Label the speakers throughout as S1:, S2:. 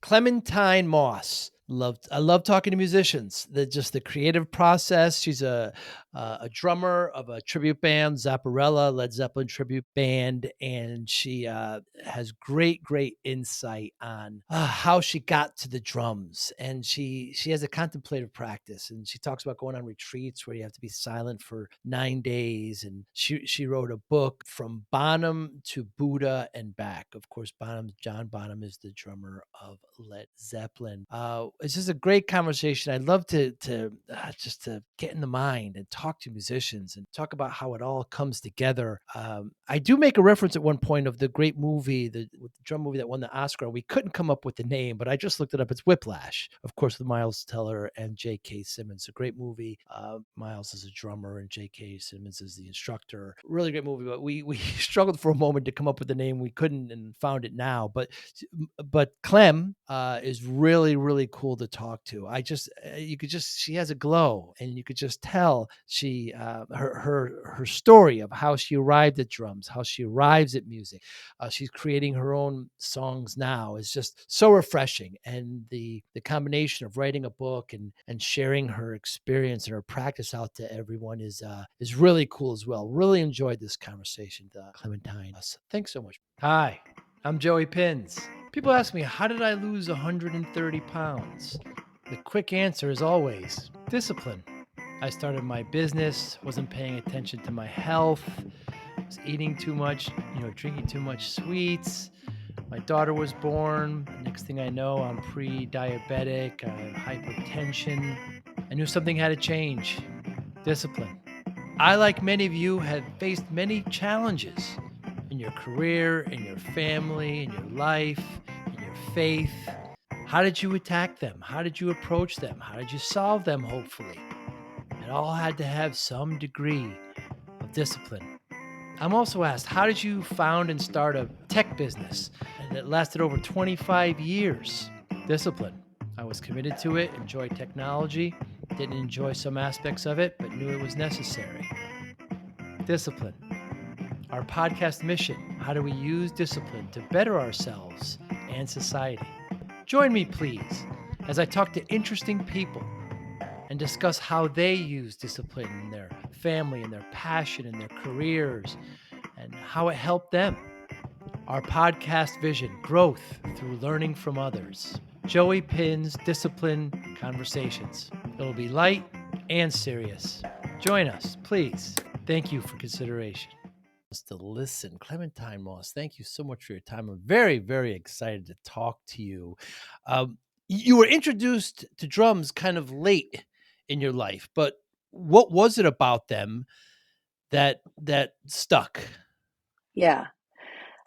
S1: Clementine Moss. I love talking to musicians. The creative process. She's a drummer of a tribute band, Zapparella, Led Zeppelin tribute band, and she has great insight on how she got to the drums. And she has a contemplative practice, and she talks about going on retreats where you have to be silent for 9 days. And she wrote a book, From Bonham to Buddha and Back. Of course, John Bonham is the drummer of Led Zeppelin. It's just a great conversation. I'd love to just to get in the mind and talk to musicians and talk about how it all comes together. I do make a reference at one point of the great movie, the drum movie that won the Oscar. We couldn't come up with the name, but I just looked it up. It's Whiplash, of course, with Miles Teller and J.K. Simmons. A great movie. Miles is a drummer and J.K. Simmons is the instructor. Really great movie, but we struggled for a moment to come up with the name. We couldn't and found it now. But Clem is really cool to talk to. She has a glow, and you could just tell her story of how she arrived at drums, how she arrives at music. She's creating her own songs now. Is just so refreshing, and the combination of writing a book and sharing her experience and her practice out to everyone is really cool as well. Really enjoyed this conversation, Clementine. Thanks so much. Hi, I'm Joey Pinz. People ask me, how did I lose 130 pounds? The quick answer is always discipline. I started my business, wasn't paying attention to my health, was eating too much, drinking too much sweets. My daughter was born. Next thing I know, I'm pre-diabetic, I have hypertension. I knew something had to change. Discipline. I, like many of you, have faced many challenges in your career, in your family, in your life, in your faith. How did you attack them? How did you approach them? How did you solve them, hopefully? It all had to have some degree of discipline. I'm also asked, how did you found and start a tech business that lasted over 25 years? Discipline. I was committed to it, enjoyed technology, didn't enjoy some aspects of it, but knew it was necessary. Discipline. Our podcast mission, how do we use discipline to better ourselves and society? Join me, please, as I talk to interesting people and discuss how they use discipline in their family and their passion and their careers and how it helped them. Our podcast vision, growth through learning from others. Joey Pinz Discipline Conversations. It'll be light and serious. Join us, please. Thank you for consideration. To listen. Clementine Moss, thank you so much for your time. I'm very excited to talk to you. You were introduced to drums kind of late in your life, but what was it about them that stuck?
S2: Yeah.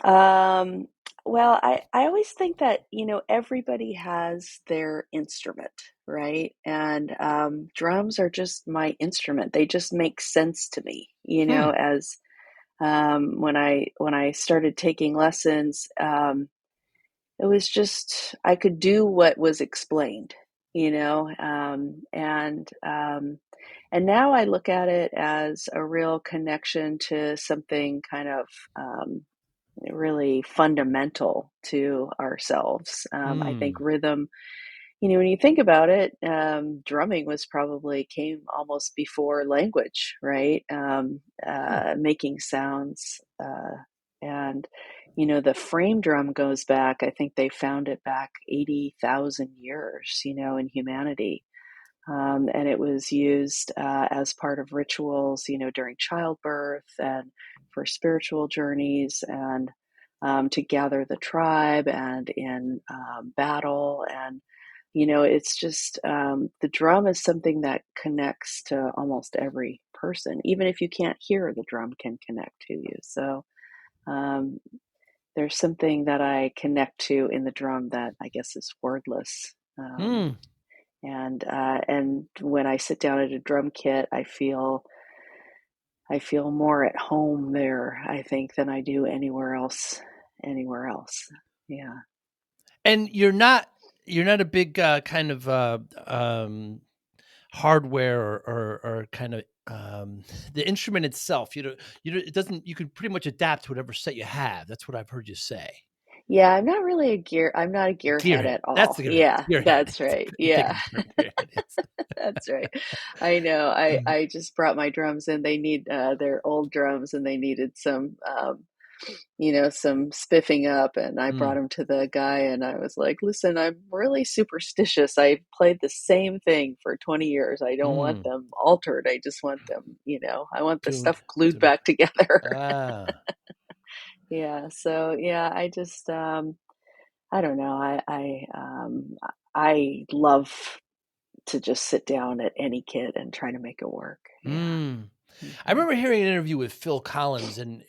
S2: Well, I always think that, everybody has their instrument, right? And drums are just my instrument. They just make sense to me, as when I started taking lessons, it was just I could do what was explained, and now I look at it as a real connection to something kind of really fundamental to ourselves. I think rhythm, when you think about it, drumming came almost before language, right? Making sounds. And, the frame drum goes back, I think they found it back 80,000 years, in humanity. And it was used as part of rituals, during childbirth and for spiritual journeys and to gather the tribe and in battle. And, it's just the drum is something that connects to almost every person. Even if you can't hear, the drum can connect to you. So there's something that I connect to in the drum that I guess is wordless. And when I sit down at a drum kit, I feel more at home there, I think, than I do anywhere else. Yeah.
S1: And you're not a big kind of hardware or kind of the instrument itself. It doesn't. You can pretty much adapt to whatever set you have. That's what I've heard you say.
S2: Yeah, I'm not a gearhead
S1: Gearhead.
S2: at
S1: That's
S2: all.
S1: the good
S2: Yeah,
S1: gearhead.
S2: that's right.
S1: I'm thinking
S2: Yeah,
S1: the term gearhead, yes.
S2: that's right. I know. I just brought my drums in. They need their old drums and they needed some some spiffing up, and I brought
S1: Mm,
S2: them to the guy and I was like, "Listen, I'm really superstitious. I played the same thing for 20 years. I don't want
S1: mm,
S2: them altered. I just want them, I want the
S1: tuned
S2: stuff glued
S1: to the
S2: back together."
S1: ah.
S2: Yeah, so yeah, I don't know. I love to just sit down at any kid and try to make it work. Yeah.
S1: Mm. I
S2: Mhm.
S1: remember hearing an interview with Phil Collins and,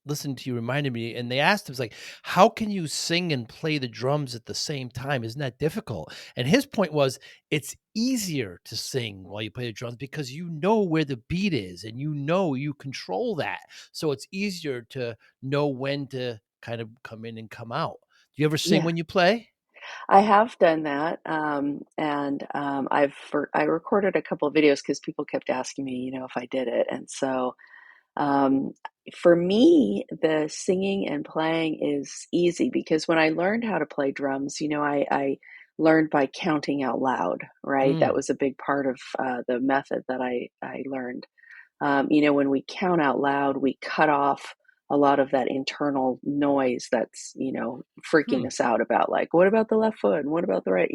S1: listening to you reminded me, and they asked him, it's like, how can you sing and play the drums at the same time? Isn't that difficult? And his point was, it's easier to sing while you play the drums because you know where the beat is and you know you control that. So it's easier to know when to kind of come in and come out. Do you ever sing
S2: Yeah.
S1: when you play?
S2: I have done that, and I recorded a couple of videos because people kept asking me, if I did it, and so um, for me, the singing and playing is easy because when I learned how to play drums, I learned by counting out loud, right? That
S1: Mm.
S2: was a big part of the method that I learned. When we count out loud, we cut off a lot of that internal noise that's, freaking
S1: Hmm.
S2: us out about like, what about the left foot? And what about the right?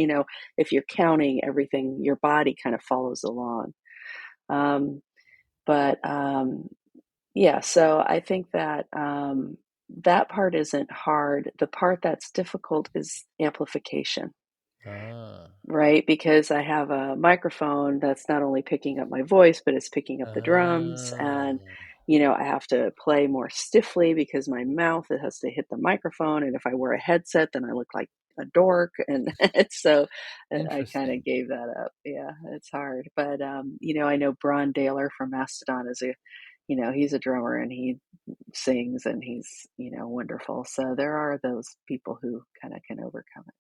S2: If you're counting everything, your body kind of follows along. Um, but yeah, so I think that that part isn't hard. The part that's difficult is amplification.
S1: Ah.
S2: Right, because I have a microphone that's not only picking up my voice, but it's picking up the drums, and,
S1: Ah.
S2: I have to play more stiffly because my mouth, it has to hit the microphone, and if I wear a headset, then I look like a dork, and so, I kinda
S1: Interesting.
S2: gave that up. Yeah, it's hard, but, I know Bron Daler from Mastodon is he's a drummer, and he sings, and he's, wonderful, so there are those people who kinda can overcome it.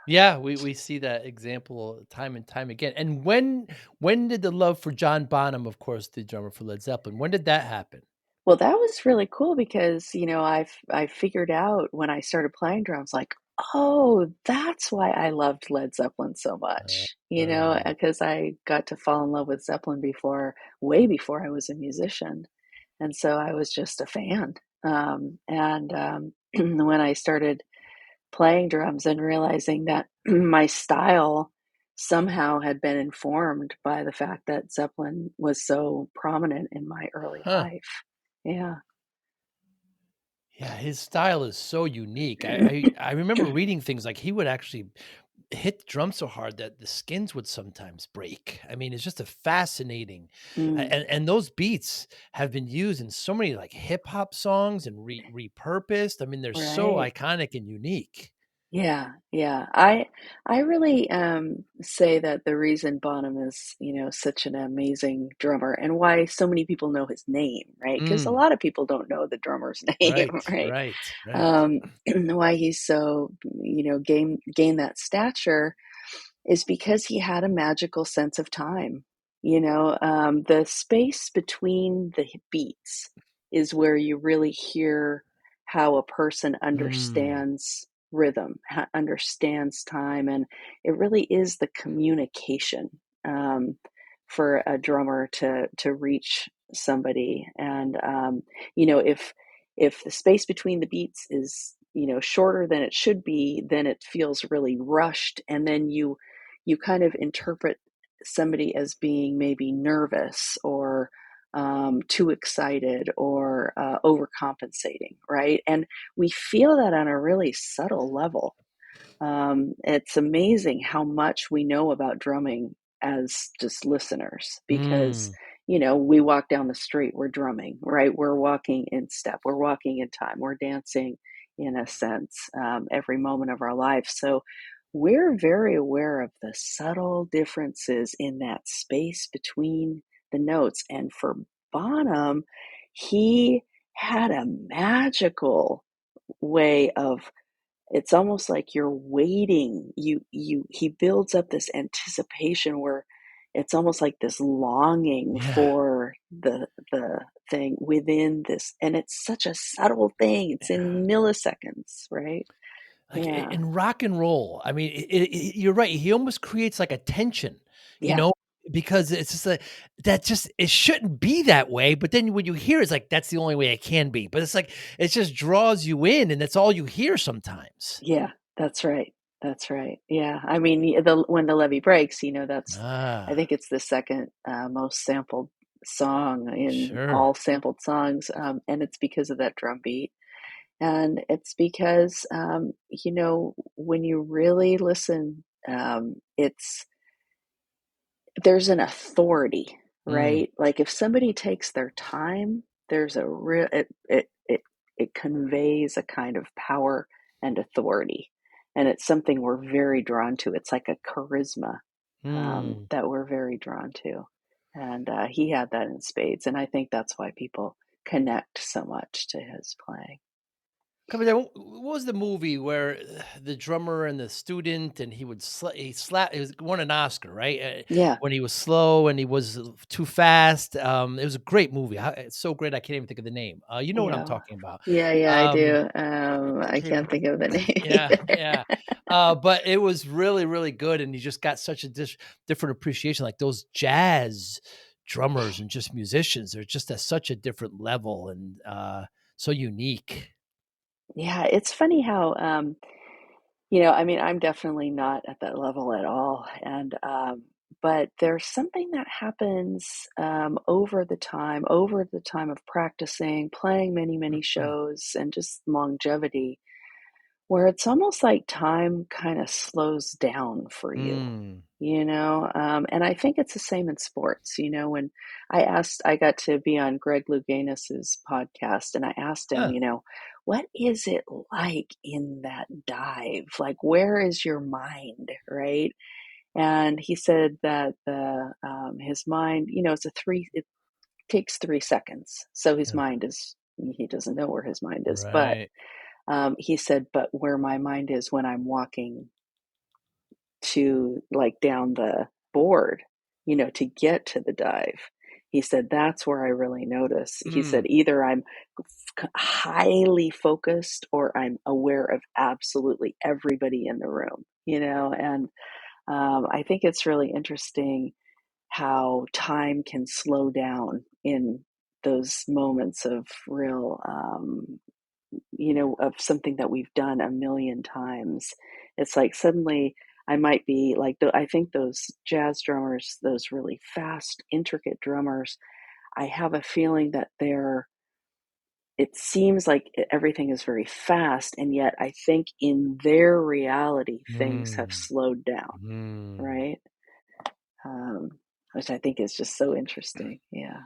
S1: Yeah, we see that example time and time again. And when did the love for John Bonham, of course, the drummer for Led Zeppelin, when did that happen?
S2: Well, that was really cool because, I figured out when I started playing drums, like, oh, that's why I loved Led Zeppelin so
S1: Uh,
S2: much,
S1: uh,
S2: because I got to fall in love with Zeppelin way before I was a musician. And so I was just a fan. And when I started playing drums and realizing that my style somehow had been informed by the fact that Zeppelin was so prominent in my early
S1: huh.
S2: life. Yeah.
S1: Yeah, his style is so unique. I remember reading things like he would actually hit the drum so hard that the skins would sometimes break. I mean, it's just a fascinating,
S2: Mm,
S1: and those beats have been used in so many like hip hop songs and repurposed. I mean, they're so
S2: right.
S1: iconic and unique.
S2: Yeah, yeah. I really say that the reason Bonham is, such an amazing drummer and why so many people know his name, right? Because a
S1: Mm,
S2: lot of people don't know the drummer's name,
S1: right,
S2: right?
S1: right, right.
S2: Why he's so, gain that stature is because he had a magical sense of time. The space between the beats is where you really hear how a person
S1: Mm,
S2: understands rhythm, understands time, and it really is the communication um, for a drummer to reach somebody. And if the space between the beats is shorter than it should be, then it feels really rushed, and then you kind of interpret somebody as being maybe nervous or too excited or overcompensating, right? And we feel that on a really subtle level. It's amazing how much we know about drumming as just listeners because,
S1: mm.
S2: we walk down the street, we're drumming, right? We're walking in step, we're walking in time, we're dancing in a sense every moment of our life. So we're very aware of the subtle differences in that space between the notes. And for Bonham, he had a magical way of it's almost like you're waiting. He builds up this anticipation where it's almost like this longing
S1: Yeah.
S2: for the thing within this, and it's such a subtle thing. It's
S1: Yeah.
S2: in milliseconds, right?
S1: Like, I
S2: Yeah.
S1: in rock and roll, I mean, you're right, he almost creates, like, a tension, you
S2: Yeah.
S1: know, because it's just like that just it shouldn't be that way, but then when you hear it, it's like, "That's the only way it can be," but it's like, it just draws you in, and that's all you hear sometimes.
S2: Yeah, that's right. That's right. Yeah. I mean, the when the levee breaks, that's I
S1: Ah,
S2: think it's the second most sampled song in
S1: sure.
S2: all sampled songs, and it's because of that drum beat. And it's because, when you really listen, there's an authority,
S1: Mm,
S2: right? Like if somebody takes their time, there's a real it conveys a kind of power and authority. And it's something we're very drawn to. It's like a charisma
S1: mm.
S2: that we're very drawn to. And he had that in spades. And I think that's why people connect so much to his playing.
S1: Coming down, what was the movie where the drummer and the student and he was won an Oscar, right?
S2: Yeah.
S1: When he was slow and he was too fast. It was a great movie. It's so great I can't even think of the name. You know what I'm
S2: Yeah.
S1: talking about.
S2: Yeah, yeah, I
S1: Um,
S2: do. I
S1: can't
S2: can't
S1: even
S2: think of the name
S1: yeah,
S2: either.
S1: yeah. But it was really, really good, and you just got such a different appreciation, like those jazz drummers and just musicians. They're just at such a different level and so unique.
S2: Yeah, it's funny how, I mean, I'm definitely not at that level at all, and, but there's something that happens, over the time of practicing, playing many, many shows, and just longevity, where it's almost like time kinda slows down for you,
S1: Mm.
S2: and I think it's the same in sports, when I got to be on Greg Louganis's podcast, and I asked him,
S1: Huh.
S2: "What is it like in that dive? Like, where is your mind?" Right? And he said that his mind, it takes 3 seconds. So his
S1: Yeah.
S2: mind is he doesn't know where his mind is, but,
S1: Right.
S2: he said, "But where my mind is when I'm walking to like down the board, to get to the dive." He said, "That's where I really notice." He said,
S1: Mm.
S2: "Either I'm highly focused or I'm aware of absolutely everybody in the room, and I think it's really interesting how time can slow down in those moments of real of something that we've done a million times. It's like suddenly I might be like, I think those jazz drummers, those really fast, intricate drummers, I have a feeling that it seems like everything is very fast. And yet I think in their reality, things have
S1: Mm.
S2: slowed down,
S1: Mm.
S2: right? Um, which I think is just so interesting. Yeah.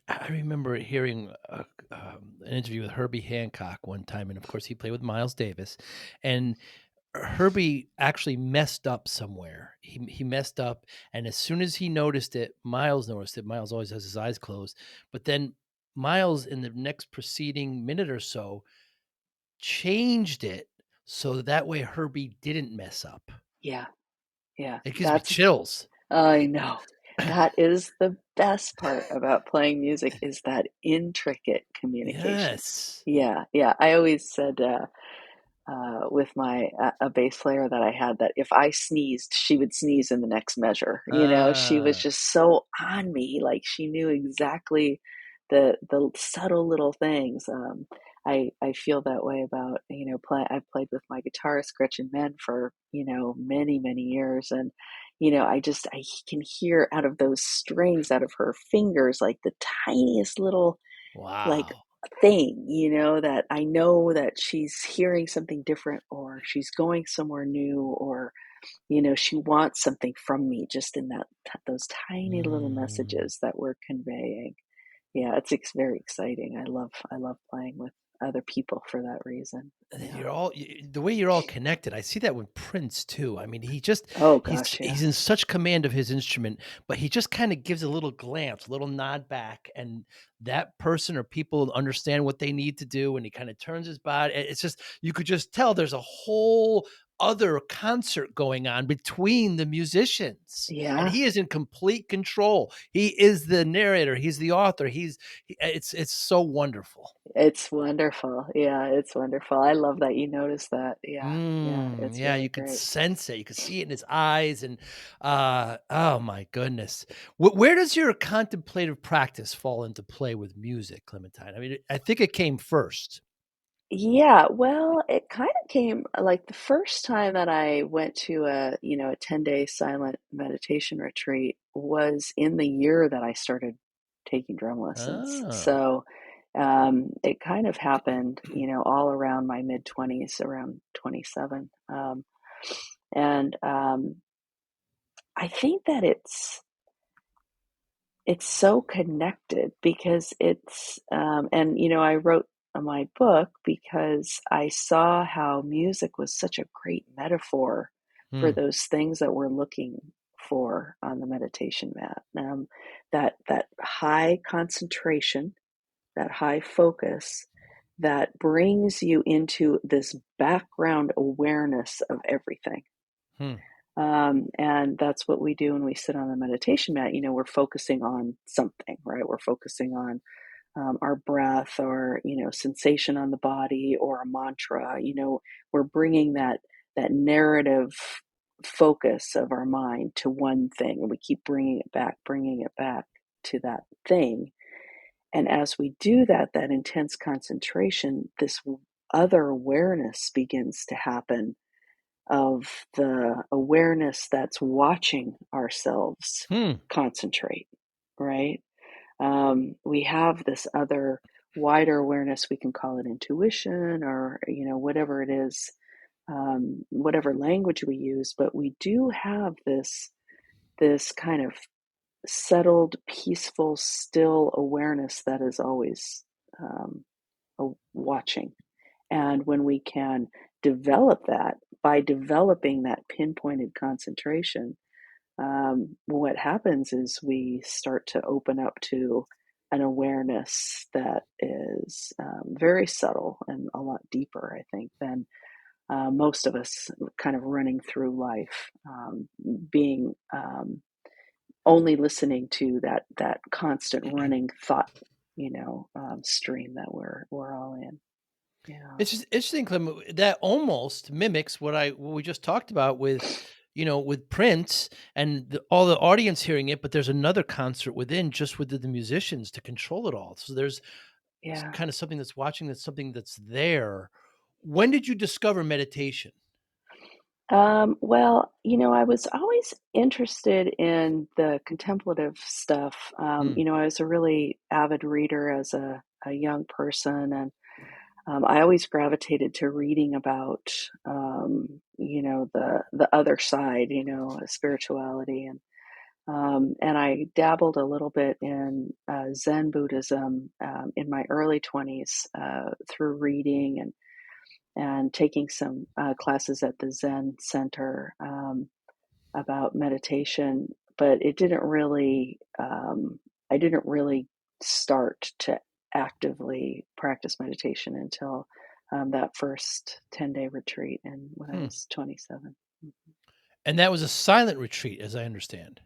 S1: I remember hearing an interview with Herbie Hancock one time, and of course, he played with Miles Davis, and Herbie actually messed up somewhere. He messed up, and as soon as he noticed it, Miles noticed it. Miles always has his eyes closed, but then Miles, in the next preceding minute or so, changed it so that way Herbie didn't mess up.
S2: Yeah. Yeah.
S1: It gives me chills.
S2: I know. That is the best part about playing music is that intricate communication.
S1: Yes.
S2: Yeah, yeah. I always said, with my a bass player that I had that if I sneezed, she would sneeze in the next measure. She was
S1: Ah.
S2: just so on me, like she knew exactly the subtle little things. I feel that way about play. I've played with my guitarist Gretchen Menn for many many years, and I can hear out of those strings, out of her fingers, like the tiniest little like
S1: Wow.
S2: thing, that I know that she's hearing something different or she's going somewhere new or, she wants something from me just in those tiny little
S1: Mm.
S2: messages that we're conveying. Yeah, it's very exciting. I love playing with other people for that reason. Yeah.
S1: You're all the way you're all connected. I see that with Prince too. I mean,
S2: Oh
S1: he's
S2: gosh, yeah.
S1: he's in such command of his instrument, but he just kind of gives a little glance, a little nod back, and that person or people understand what they need to do, and he kind of turns his body. It's just you could just tell there's a whole other concert going on between the musicians, and
S2: Yeah.
S1: he is in complete control. He is the narrator. He's the author. It's so wonderful.
S2: It's wonderful. Yeah, it's wonderful. I love that you noticed that. Yeah, yeah, it's
S1: Yeah,
S2: really
S1: you could
S2: great.
S1: sense it. You could see it in his eyes, and oh my goodness, where does your contemplative practice fall into play with music, Clementine? I mean, I think it came first.
S2: Yeah, well, it kind of came like the first time that I went to a 10-day silent meditation retreat was in the year that I started taking drum lessons.
S1: Oh,
S2: So it kind of happened, all around my mid 20s, around 27. And I think that it's so connected because and I wrote my book because I saw how music was such a great metaphor for
S1: hmm,
S2: those things that we're looking for on the meditation mat. That high concentration, that high focus that brings you into this background awareness of everything.
S1: hmm,
S2: And that's what we do when we sit on the meditation mat. We're focusing on something, right? We're focusing on our breath or, sensation on the body or a mantra. We're bringing that narrative focus of our mind to one thing, and we keep bringing it back to that thing. And as we do that, that intense concentration, this other awareness begins to happen of the awareness that's watching ourselves
S1: hmm,
S2: concentrate, right? We have this other wider awareness. We can call it intuition or, whatever it is, whatever language we use, but we do have this kind of settled, peaceful, still awareness that is always um, watching. And when we can develop that by developing that pinpointed concentration, what happens is we start to open up to an awareness that is very subtle and a lot deeper, I think, than most of us kind of running through life, being only listening to that constant running thought, stream that we're all in. Yeah.
S1: It's just interesting, Clem, that almost mimics what we just talked about with, with Prince and all the audience hearing it, but there's another concert within, just with the musicians to control it all. So there's
S2: Yeah.
S1: kind of something that's watching, that's something that's there. When did you discover meditation?
S2: Well, I was always interested in the contemplative stuff.
S1: Hmm.
S2: I was a really avid reader as a young person, and I always gravitated to reading about, the other side, spirituality, and I dabbled a little bit in Zen Buddhism in my early 20s through reading and taking some classes at the Zen Center about meditation, but I didn't really start to actively practice meditation until that first 10-day retreat and when I
S1: Hmm.
S2: was 27.
S1: And that was a silent retreat, as I understand.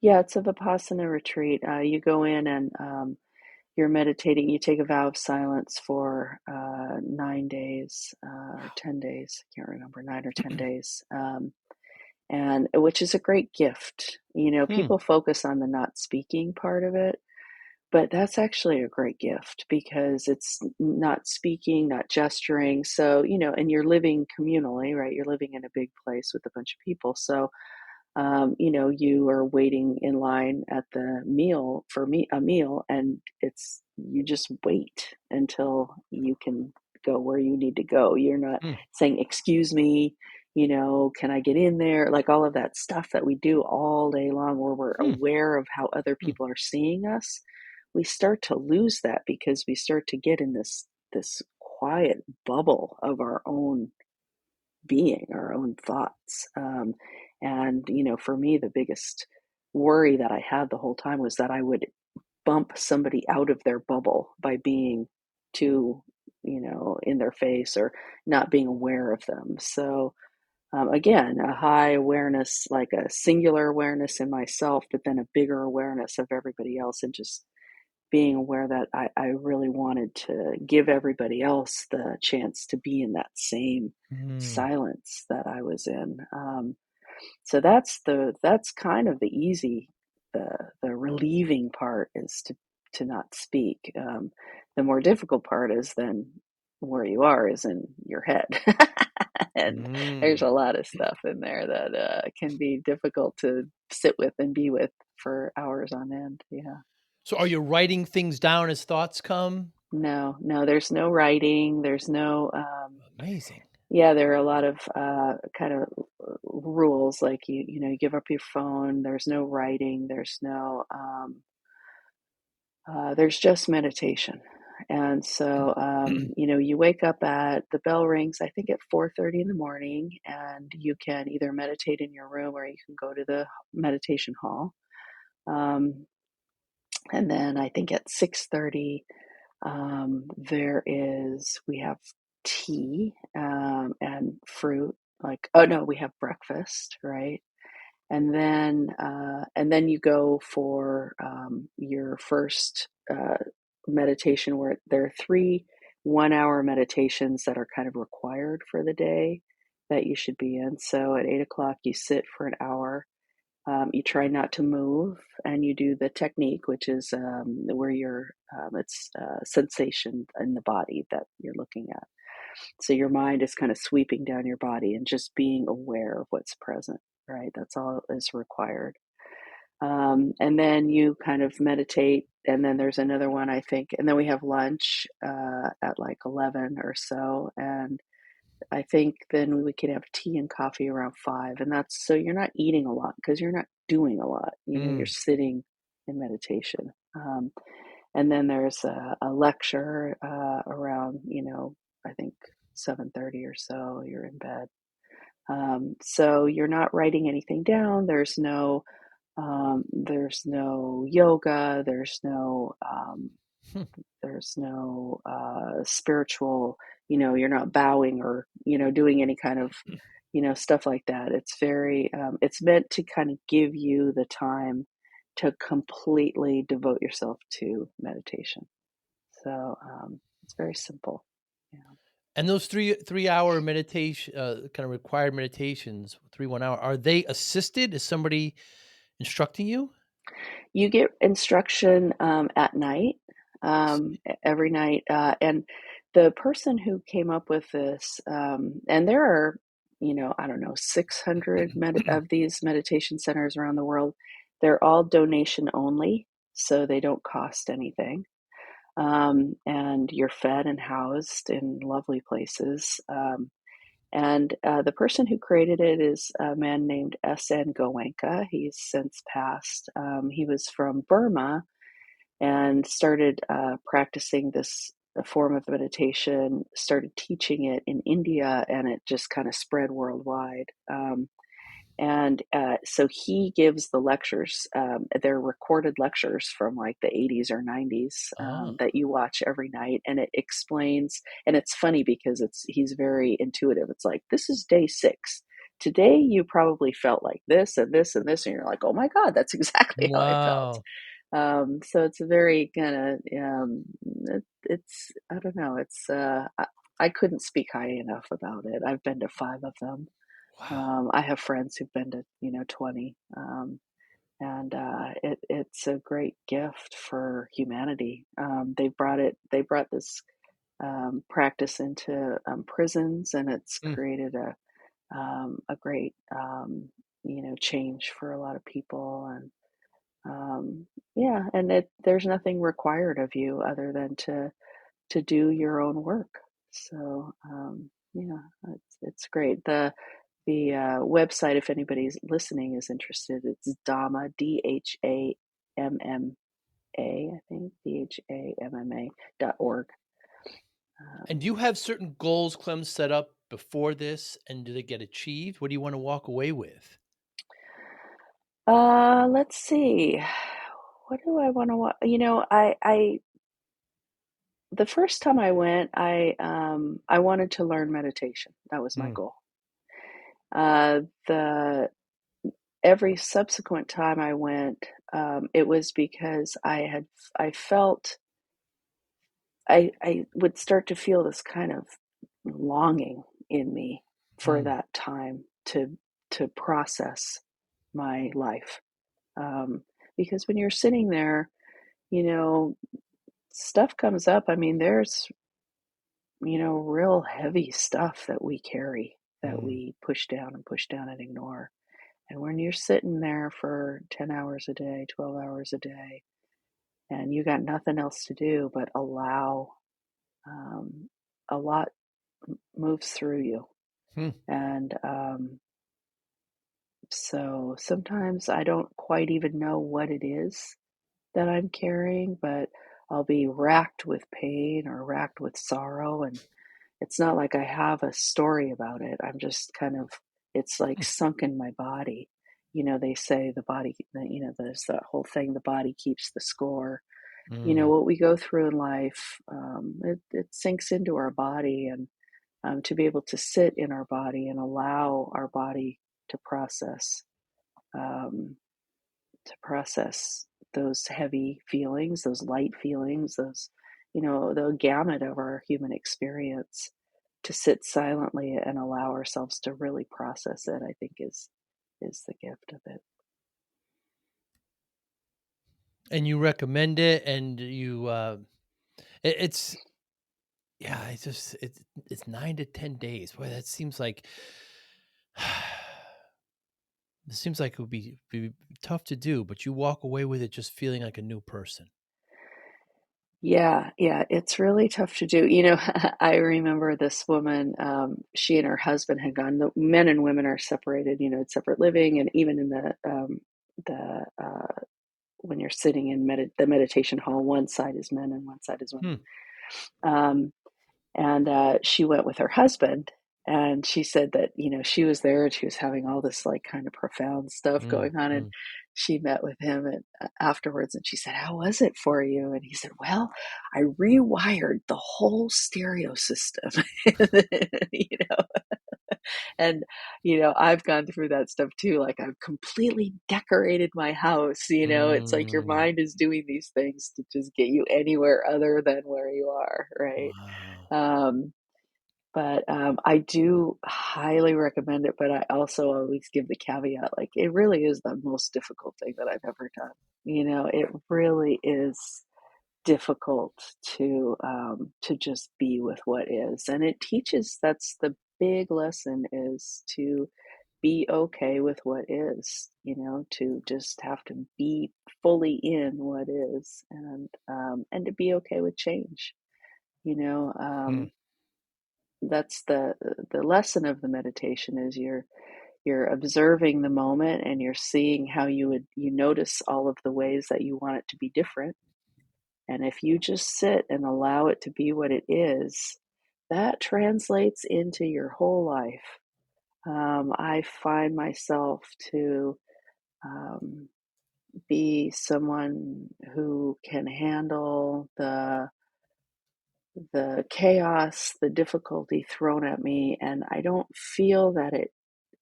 S2: Yeah, it's a Vipassana retreat. You go in and you're meditating. You take a vow of silence for 9 days or 10 days. I can't remember, 9 or 10 days. And which is a great gift.
S1: Hmm.
S2: People focus on the not speaking part of it, but that's actually a great gift because it's not speaking, not gesturing. So, and you're living communally, right? You're living in a big place with a bunch of people. So, you are waiting in line at the meal for a meal, and you just wait until you can go where you need to go. You're not
S1: Hmm.
S2: saying, "Excuse me, can I get in there?" Like all of that stuff that we do all day long, where we're
S1: Hmm.
S2: aware of how other
S1: Hmm.
S2: people are seeing us. We start to lose that because we start to get in this quiet bubble of our own being, our own thoughts. And, for me, the biggest worry that I had the whole time was that I would bump somebody out of their bubble by being too, in their face or not being aware of them. So, again, a high awareness, like a singular awareness in myself, but then a bigger awareness of everybody else, and just being aware that I really wanted to give everybody else the chance to be in that same
S1: Mm.
S2: silence that I was in. So that's kind of the easy, the relieving part is to not speak. The more difficult part is then where you are is in your head. And there's a
S1: Mm.
S2: lot of stuff in there that can be difficult to sit with and be with for hours on end. Yeah.
S1: So are you writing things down as thoughts come?
S2: No, no, there's no writing. There's no,
S1: Amazing.
S2: yeah, there are a lot of kind of rules, like you give up your phone. There's no writing. There's just meditation. And so, you wake up at the bell rings, I think at 4:30 in the morning, and you can either meditate in your room or you can go to the meditation hall. Um, and then I think at 6:30, we have tea and fruit. Like, oh no, we have breakfast, right? And then you go for your first meditation, where there are three 1 hour meditations that are kind of required for the day that you should be in. So at 8 o'clock, you sit for an hour. You try not to move, and you do the technique, which is where it's sensation in the body that you're looking at. So your mind is kind of sweeping down your body and just being aware of what's present, right? That's all is required. And then you kind of meditate, and then there's another one, I think, and then we have lunch at like 11 or so, and I think then we can have tea and coffee around 5, and that's so you're not eating a lot because you're not doing a lot. You're
S1: Mm.
S2: sitting in meditation. And then there's a lecture around, I think 7:30 or so. You're in bed. So you're not writing anything down. There's no yoga. There's no spiritual. You're not bowing or doing any kind of stuff like that. It's meant to kind of give you the time to completely devote yourself to meditation. So it's very simple. Yeah.
S1: And those 3 hour meditation, kind of required meditations, 1 hour, are they assisted? Is somebody instructing you?
S2: You get instruction at night,
S1: I see.
S2: every night. And the person who came up with this, and there are, I don't know, 600 of these meditation centers around the world. They're all donation only, so they don't cost anything. And you're fed and housed in lovely places. And the person who created it is a man named S.N. Goenka. He's since passed. He was from Burma and started practicing this form of meditation, started teaching it in India, and it just kind of spread worldwide. And so he gives the lectures. They're recorded lectures from like the 80s or 90s
S1: Oh.
S2: that you watch every night, and it explains. And it's funny because he's very intuitive. It's like, this is day 6. Today you probably felt like this and this and this, and you're like, oh my God, that's exactly how I felt.
S1: Wow.
S2: So it's a very kind of it's I don't know. I couldn't speak high enough about it. I've been to 5 of them.
S1: Wow.
S2: I have friends who've been to 20, and it's a great gift for humanity. They brought this practice into prisons, and it's
S1: Mm.
S2: created a great change for a lot of people. And yeah, and there's nothing required of you other than to do your own work. So yeah, it's great. The website, if anybody's listening is interested, it's Dhamma, Dhamma, I think, Dhamma.org.
S1: And do you have certain goals, Clem, set up before this, and do they get achieved? What do you want to walk away with?
S2: Let's see. What do I want to watch? The first time I went, I wanted to learn meditation. That was my
S1: Mm.
S2: goal. The every subsequent time I went, it was because I felt I would start to feel this kind of longing in me for
S1: Mm,
S2: that time to process my life. Um, because when you're sitting there, you know, stuff comes up. I mean, there's, real heavy stuff that we carry that
S1: mm,
S2: we push down and ignore. And when you're sitting there for 10 hours a day, 12 hours a day, and you got nothing else to do but allow, a lot moves through you.
S1: mm,
S2: And so sometimes I don't quite even know what it is that I'm carrying, but I'll be racked with pain or racked with sorrow. And it's not like I have a story about it. I'm just kind of, it's like sunk in my body. They say the body, there's that whole thing, the body keeps the score.
S1: mm,
S2: What we go through in life, it sinks into our body. And to be able to sit in our body and allow our body to um, process those heavy feelings, those light feelings, the gamut of our human experience, to sit silently and allow ourselves to really process it, I think is the gift of it.
S1: and you recommend it, and it's yeah, it's 9 to 10 days. Boy, that seems like it seems like it would be tough to do, but you walk away with it just feeling like a new person.
S2: Yeah, yeah, it's really tough to do. I remember this woman, she and her husband had gone, the men and women are separated, it's separate living. And even in the when you're sitting in the meditation hall, one side is men and one side is women.
S1: Hmm,
S2: Um, and she went with her husband, and she said that she was there and she was having all this like kind of profound stuff
S1: mm,
S2: going on. And
S1: mm.
S2: she met with him afterwards, and she said, how was it for you? And he said, well, I rewired the whole stereo system. you know and I've gone through that stuff too. Like, I've completely decorated my house. It's like your
S1: Mm.
S2: mind is doing these things to just get you anywhere other than where you are, right?
S1: Wow.
S2: um but I do highly recommend it, but I also always give the caveat, like, it really is the most difficult thing that I've ever done. It really is difficult to just be with what is. And it teaches, that's the big lesson, is to be okay with what is, to just have to be fully in what is, and to be okay with change. You know,
S1: Hmm,
S2: that's the lesson of the meditation, is you're observing the moment, and you're seeing how you notice all of the ways that you want it to be different. And if you just sit and allow it to be what it is, that translates into your whole life. I find myself to um, be someone who can handle the chaos, the difficulty thrown at me, and I don't feel that it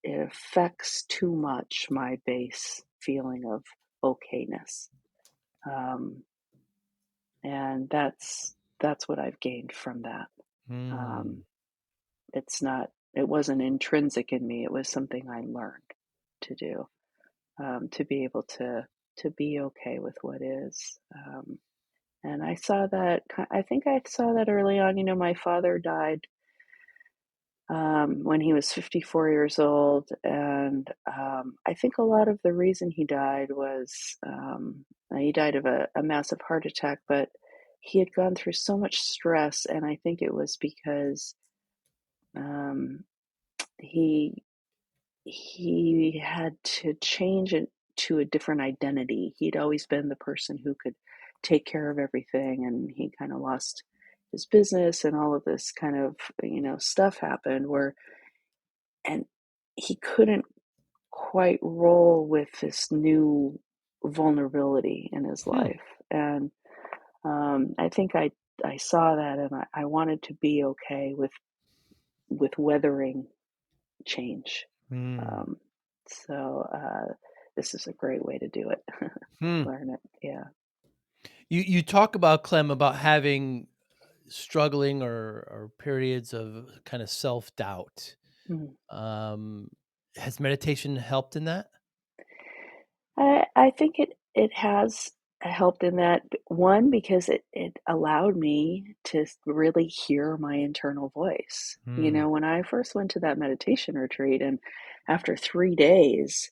S2: affects too much my base feeling of okayness. Um, and that's what I've gained from that. Um,
S1: hmm.
S2: it wasn't intrinsic in me. It was something I learned to do, to be able to be okay with what is. And I think I saw that early on. My father died when he was 54 years old. And I think a lot of the reason he died was, he died of a massive heart attack, but he had gone through so much stress. And I think it was because um, he he had to change it to a different identity. He'd always been the person who could take care of everything, and he kind of lost his business, and all of this kind of, stuff happened where, and he couldn't quite roll with this new vulnerability in his
S1: Hmm.
S2: life. And I think I saw that, and I wanted to be okay with weathering change.
S1: Hmm.
S2: Um, so this is a great way to do it.
S1: Hmm.
S2: Learn it. Yeah.
S1: You talk about Clem about having struggling or periods of kind of self-doubt.
S2: Mm.
S1: Um, has meditation helped in that?
S2: I think it has helped in that one because it allowed me to really hear my internal voice. You
S1: Hmm.
S2: know, when I first went to that meditation retreat, and after 3 days,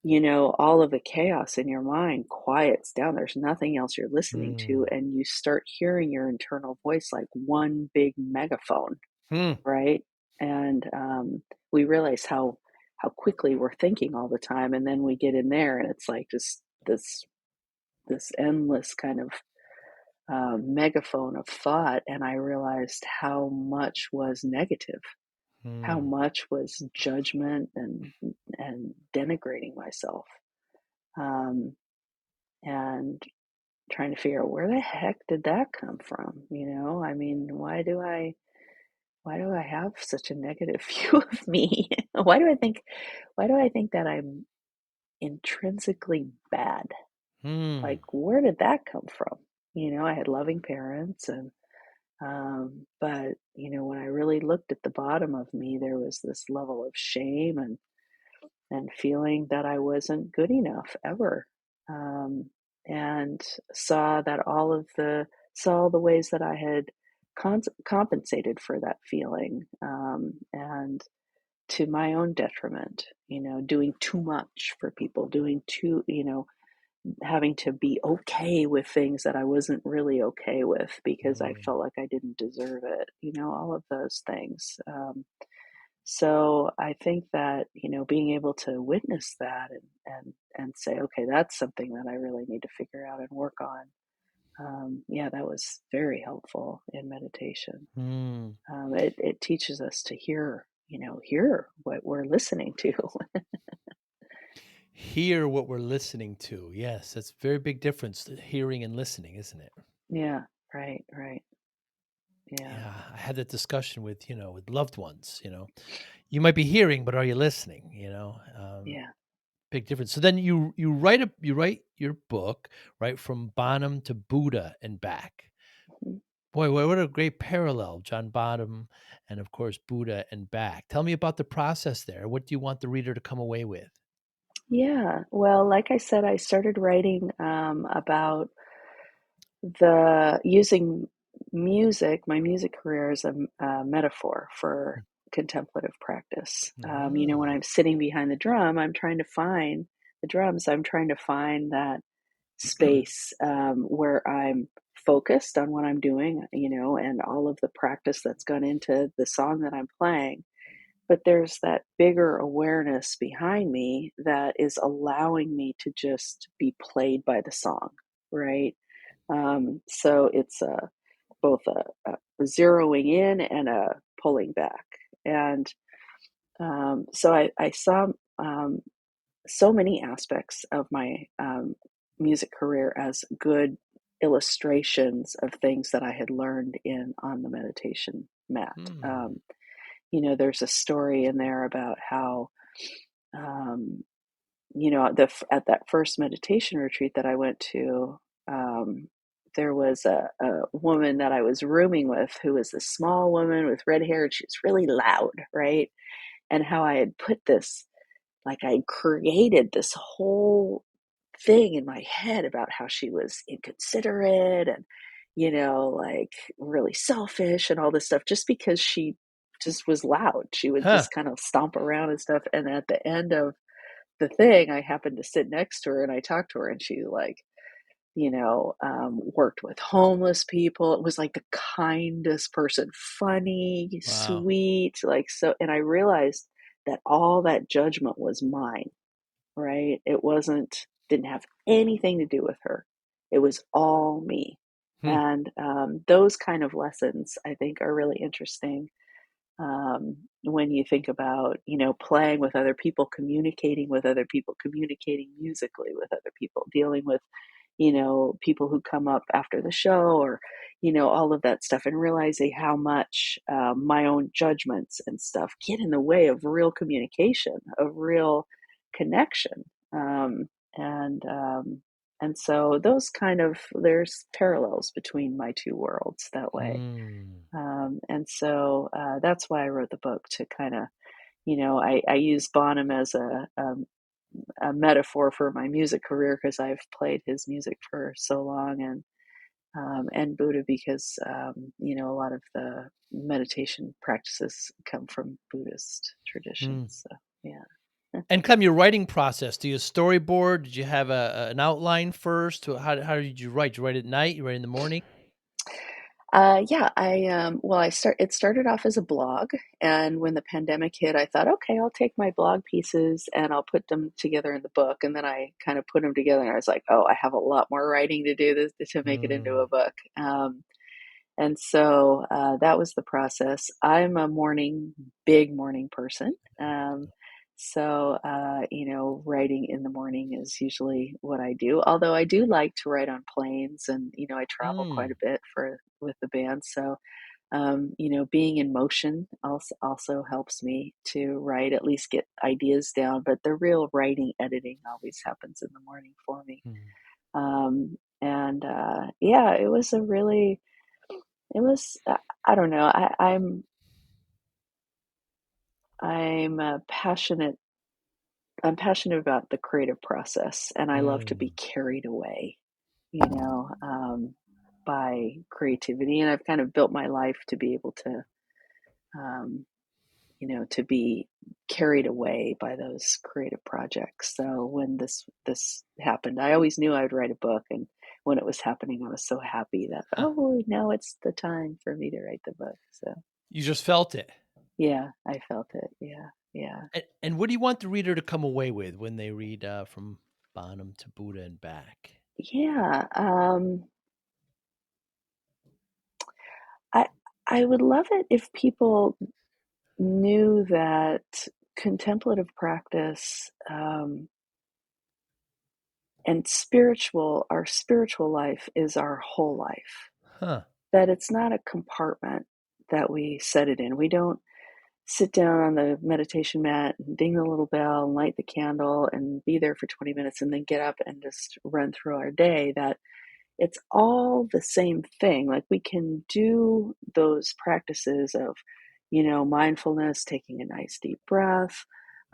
S2: you know, all of the chaos in your mind quiets down. There's nothing else you're listening to,
S1: Hmm.
S2: and you start hearing your internal voice like one big megaphone,
S1: Hmm.
S2: right? And we realize how quickly we're thinking all the time, and then we get in there, and it's like just this endless kind of megaphone of thought. And I realized how much was negative, how
S1: Hmm.
S2: much was judgment and denigrating myself. Um, and trying to figure out where the heck did that come from? You know, I mean, why do I have such a negative view of me? Why do I think that I'm intrinsically bad?
S1: Hmm.
S2: Like, where did that come from? You know, I had loving parents, and but you know, when I really looked at the bottom of me, there was this level of shame and feeling that I wasn't good enough ever. Um, and saw that all the ways that I had compensated for that feeling, and to my own detriment, you know, doing too much for people, doing too, you know, having to be okay with things that I wasn't really okay with because I
S1: Hmm.
S2: felt like I didn't deserve it, you know, all of those things. So I think that, you know, being able to witness that and say, okay, that's something that I really need to figure out and work on. Yeah, that was very helpful in meditation.
S1: Hmm.
S2: It teaches us to hear, you know, hear what we're listening to.
S1: Hear what we're listening to. Yes, that's a very big difference, the hearing and listening, isn't it?
S2: Yeah, right, right. Yeah,
S1: Yeah, I had that discussion with, with loved ones, You might be hearing, but are you listening,
S2: yeah.
S1: Big difference. So then you write your book, right, from Bonham to Buddha and back.
S2: Mhm.
S1: Boy, what a great parallel, John Bonham and of course Buddha and back. Tell me about the process there. What do you want the reader to come away with?
S2: Yeah. Well, like I said, I started writing about the using music, my music career as a metaphor for contemplative practice. You know, when
S1: Ah.
S2: I'm sitting behind the drum, I'm trying to find that space where I'm focused on what I'm doing, you know, and all of the practice that's gone into the song that I'm playing. But there's that bigger awareness behind me that is allowing me to just be played by the song, right? So it's both a zeroing in and a pulling back. And so I saw um, so many aspects of my music career as good illustrations of things that I had learned in on the meditation mat.
S1: Hmm.
S2: You know, there's a story in there about how um, you know, at that first meditation retreat that I went to, um, there was a woman that I was rooming with who was this small woman with red hair, and she was really loud, right? And how I had put this, like, I created this whole thing in my head about how she was inconsiderate and, you know, like really selfish and all this stuff just because she just was loud. She would
S1: Huh.
S2: just kind of stomp around and stuff. And at the end of the thing, I happened to sit next to her and I talked to her, and she like, you know, worked with homeless people. It was like the kindest person, funny,
S1: Wow.
S2: sweet, like so. And I realized that all that judgment was mine, right? It wasn't, didn't have anything to do with her. It was all me.
S1: Hmm.
S2: And those kind of lessons I think are really interesting when you think about, you know, playing with other people, communicating musically with other people, dealing with, people who come up after the show, or all of that stuff, and realizing how much my own judgments and stuff get in the way of real communication, of real connection. Um, and so those kind of there's parallels between my two worlds that way.
S1: Mm.
S2: And so that's why I wrote the book, to kind of, I use Bonham as a metaphor for my music career, because I've played his music for so long, and Buddha, because a lot of the meditation practices come from Buddhist traditions.
S1: Mm.
S2: So yeah.
S1: And come your writing process, do you storyboard? Did you have an outline first? How did you write? Did you write at night? You write in the morning?
S2: Yeah, it started off as a blog, and when the pandemic hit, I thought, okay, I'll take my blog pieces and I'll put them together in the book. And then I kind of put them together, and I was like, oh, I have a lot more writing to do to make it into a
S1: Mm.
S2: book. And so that was the process. I'm a big morning person. Writing in the morning is usually what I do. Although I do like to write on planes, and I travel quite a
S1: Mm.
S2: bit with the band. So being in motion also helps me to write, at least get ideas down. But the real writing, editing always happens in the morning for me.
S1: Mm.
S2: And Yeah, it was, I don't know. I'm I'm passionate about the creative process, and I love to be
S1: Mm.
S2: carried away, by creativity. And I've kind of built my life to be able to, um, to be carried away by those creative projects. So when this happened, I always knew I would write a book, and when it was happening, I was so happy that,
S1: Huh.
S2: oh, now it's the time for me to write the book. So
S1: You just felt it.
S2: yeah, I felt it. Yeah, yeah,
S1: And what do you want the reader to come away with when they read, From Bonham to Buddha and Back?
S2: yeah. I I would love it if people knew that contemplative practice, and our spiritual life is our whole life.
S1: Huh.
S2: That it's not a compartment that we set it in. We don't sit down on the meditation mat and ding the little bell and light the candle and be there for 20 minutes and then get up and just run through our day. That it's all the same thing. Like, we can do those practices of, mindfulness, taking a nice deep breath,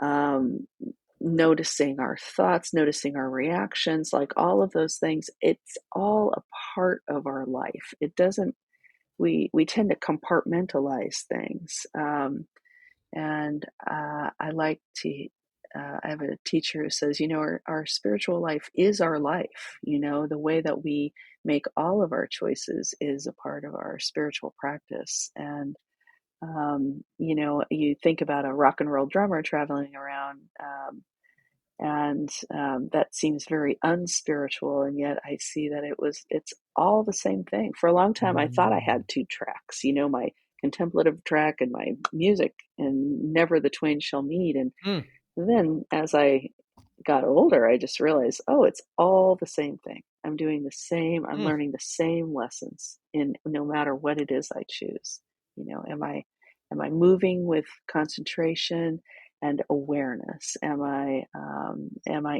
S2: um, noticing our thoughts, noticing our reactions, like all of those things. It's all a part of our life. It doesn't, we tend to compartmentalize things. I like to, I have a teacher who says, our spiritual life is our life. The way that we make all of our choices is a part of our spiritual practice. And, you think about a rock and roll drummer traveling around, that seems very unspiritual. And yet I see that it's all the same thing. For a long time, I thought I
S1: Mm.
S2: had two tracks, my contemplative track and my music, and never the twain shall meet. And
S1: Mm.
S2: then as I got older, I just realized, oh, it's all the same thing. I'm
S1: Mm.
S2: learning the same lessons in no matter what it is I choose. Am I moving with concentration and awareness? Am I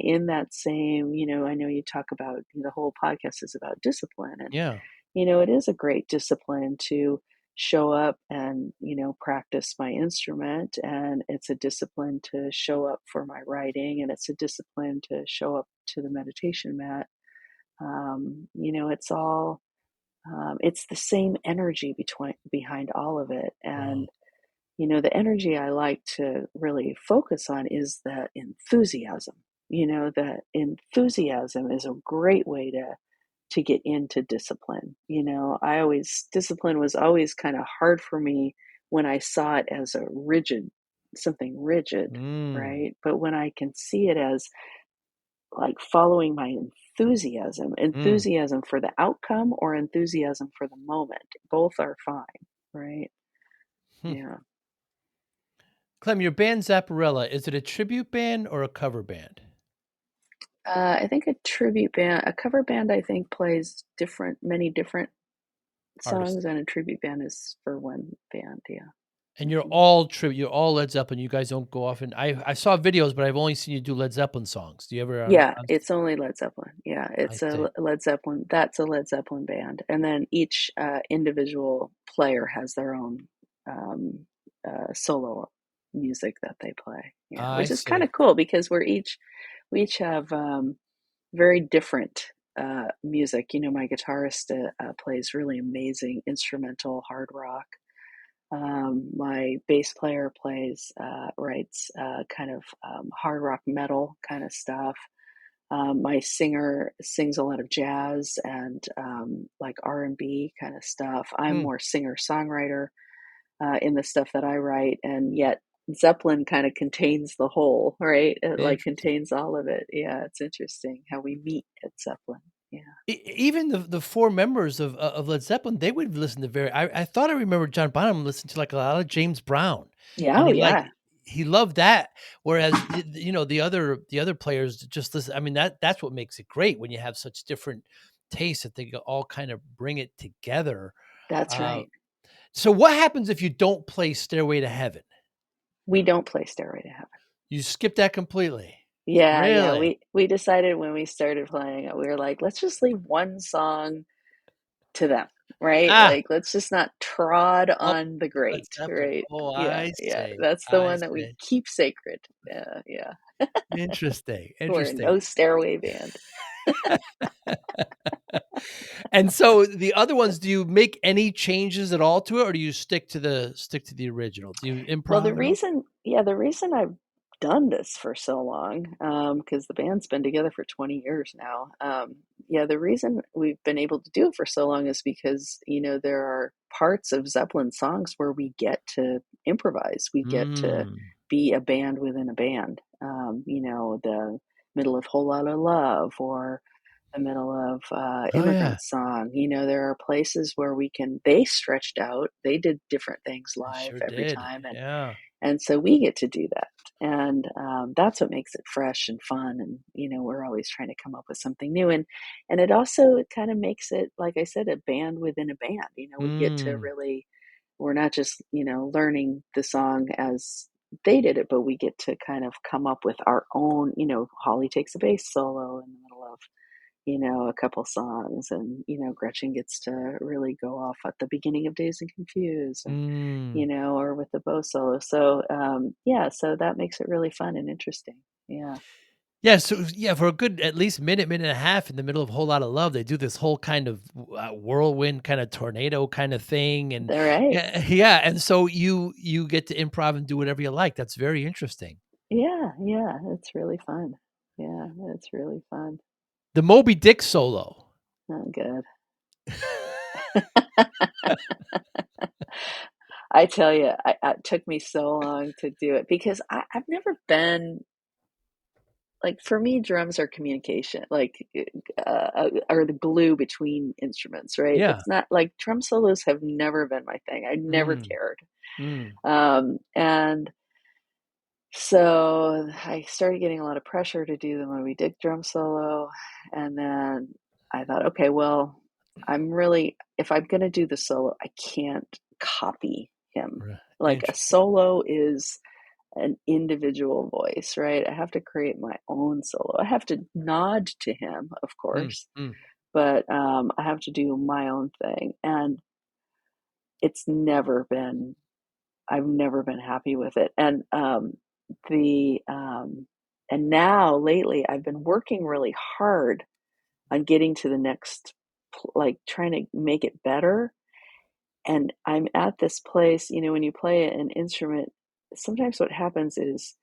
S2: in that same, I know you talk about, the whole podcast is about discipline, and
S1: Yeah.
S2: it is a great discipline to show up and, practice my instrument. And it's a discipline to show up for my writing. And it's a discipline to show up to the meditation mat. It's all, it's the same energy behind all of it.
S1: Wow.
S2: And, the energy I like to really focus on is the enthusiasm. That enthusiasm is a great way to get into discipline. Discipline was always kind of hard for me when I saw it as something rigid,
S1: Mm.
S2: right? But when I can see it as like following my
S1: Mm.
S2: enthusiasm for the outcome or enthusiasm for the moment, both are fine, right?
S1: Hmm.
S2: Yeah.
S1: Clem, your band Zapparella, is it a tribute band or a cover band?
S2: I think a cover band, I think plays many different songs,
S1: Artists.
S2: and a tribute band is for one band. Yeah.
S1: And
S2: Hmm.
S1: you're all Led Zeppelin, you guys don't go off and I saw videos, but I've only seen you do Led Zeppelin songs. Do you ever
S2: Yeah,
S1: on
S2: it's only Led Zeppelin. Yeah,
S1: I
S2: it's a
S1: see.
S2: Led Zeppelin. That's a Led Zeppelin band, and then each individual player has their own um, solo music that they play. Yeah,
S1: I
S2: which is kind
S1: see.
S2: of cool because we each have very different music. You know, my guitarist plays really amazing instrumental hard rock. My bass player writes kind of hard rock metal kind of stuff. My singer sings a lot of jazz and like R&B kind of stuff. I'm
S1: Mm,
S2: more singer songwriter in the stuff that I write, and yet Zeppelin kind of contains the whole, right? It like
S1: interesting.
S2: contains all of it. Yeah, it's interesting how we meet at Zeppelin. Yeah.
S1: Even the 4 members of Led Zeppelin, they would listen to very I thought I remembered John Bonham listened to, like, a lot of James Brown,
S2: Yeah.
S1: and
S2: Oh, yeah.
S1: he loved that, whereas, the other players just listen I mean, that's what makes it great when you have such different tastes that they all kind of bring it together.
S2: That's
S1: Uh,
S2: right.
S1: so what happens if you don't play Stairway to Heaven?
S2: We don't play Stairway to Heaven.
S1: You skip that completely?
S2: Yeah, yeah.
S1: Really?
S2: We decided when we started playing it, we were like, let's just leave one song to them, right?
S1: Ah,
S2: Like, let's just not trod
S1: oh,
S2: on the
S1: Led
S2: great,
S1: Zeppelin.
S2: right?
S1: Oh,
S2: Yeah,
S1: I
S2: yeah.
S1: see,
S2: That's the
S1: I
S2: one that we
S1: see.
S2: keep sacred. Yeah, yeah.
S1: Interesting,
S2: We're a
S1: interesting.
S2: no stairway band.
S1: And so the other ones, do you make any changes at all to it, or do you stick to the original? Do you
S2: Well,
S1: improv at all?
S2: the reason I've done this for so long, because the band's been together for 20 years now. Yeah, the reason we've been able to do it for so long is because, there are parts of Zeppelin songs where we get to improvise. We get to
S1: Mm.
S2: be a band within a band. The middle of Whole Lotta Love or the middle of
S1: Oh, yeah.
S2: Immigrant Song. There are places where they stretched out, they did different things
S1: They
S2: live
S1: sure
S2: every
S1: did.
S2: time.
S1: Yeah.
S2: And so we get to do that. And that's what makes it fresh and fun. And, we're always trying to come up with something new. And it also kind of makes it, like I said, a band within a band. We get to
S1: Mm.
S2: really, we're not just, learning the song as they did it, but we get to kind of come up with our own, Holly takes a bass solo in the middle of, a couple songs. And, Gretchen gets to really go off at the beginning of Dazed and Confused. And,
S1: Mm.
S2: or with the bow solo. So, yeah, so that makes it really fun and interesting. Yeah.
S1: Yeah, so yeah, for a good at least minute and a half in the middle of a Whole Lotta Love, they do this whole kind of whirlwind kinda tornado kinda thing, and
S2: All right.
S1: yeah yeah, and so you get to improv and do whatever you like. That's very interesting.
S2: Yeah, yeah, it's really fun. Yeah, it's really fun.
S1: The Moby Dick solo.
S2: Oh, good. I tell you, it took me so long to do it because I've never been like for me, drums are communication, like are the glue between instruments, right?
S1: Yeah.
S2: It's not like drum solos have never been my thing. I never
S1: Mm,
S2: cared.
S1: mm.
S2: And so I started getting a lot of pressure to do the Moby Dick drum solo. And then I thought, okay, well, if I'm going to do the solo, I can't copy him. Like a
S1: Interesting.
S2: solo is an individual voice, right? I have to create my own solo. I have to nod to him, of
S1: Mm,
S2: course,
S1: mm.
S2: but I have to do my own thing. And it's never been I've never been happy with it. The and now lately I've been working really hard on getting to the next like trying to make it better. And I'm at this place, when you play an instrument, sometimes what happens is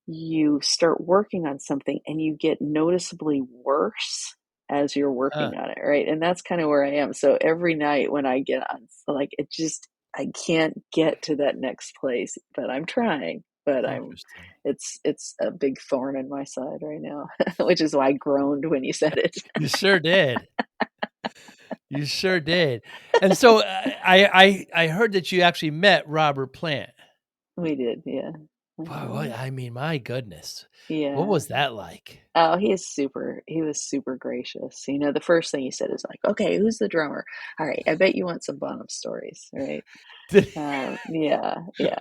S2: you start working on something and you get noticeably worse as you're
S1: Uh,
S2: working on it, right? And that's kind of where I am. So every night when I get on, so like I can't get to that next place, but I'm trying. But
S1: interesting.
S2: it's a big thorn in my side right now, which is why I groaned when you said it.
S1: You sure did. You sure did. And so, I heard that you actually met Robert Plant.
S2: We did, yeah.
S1: Wow, what
S2: Uh-huh.
S1: I mean, my goodness. What
S2: Yeah.
S1: was that like?
S2: Oh, he was super gracious. You know, the first thing he said is like, "Okay, who's the drummer? All right, I bet you want some Bonham stories, right?"
S1: Did
S2: Yeah, yeah,
S1: Yeah,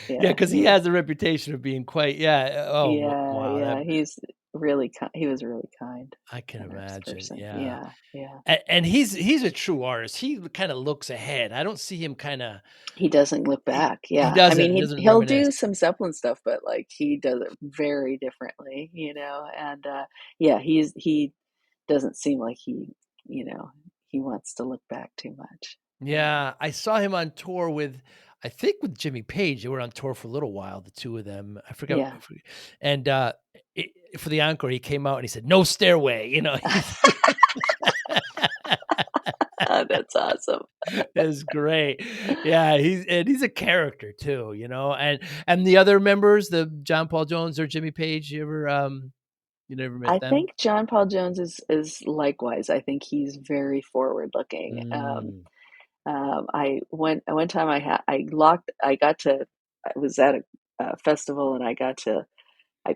S2: yeah.
S1: because he has a reputation of being quite oh,
S2: Yeah,
S1: wow, that
S2: yeah, he was really kind,
S1: I can
S2: generous
S1: imagine,
S2: person.
S1: yeah.
S2: Yeah, yeah.
S1: And he's a true artist. He kinda looks ahead. I don't see him kinda
S2: He doesn't look back.
S1: he
S2: Yeah. I mean,
S1: doesn't
S2: he'll
S1: reminisce.
S2: do some Zeppelin stuff, but, like, he does it very differently, you know, and, yeah, he doesn't seem like you know, he wants to look back too much. Yeah.
S1: Yeah, I saw him on tour with I think with Jimmy Page. They were on tour for a little while, the 2 of them.
S2: Yeah.
S1: I forget and, I for the encore, he came out and he said, "No stairway," he's
S2: Oh, that's awesome.
S1: It's great. Yeah, he's a character too, and the other members, the John Paul Jones or Jimmy Page, you never met
S2: I
S1: them?
S2: think John Paul Jones is likewise. I think he's very forward looking.
S1: Mm.
S2: I one time I got to I was at a festival and I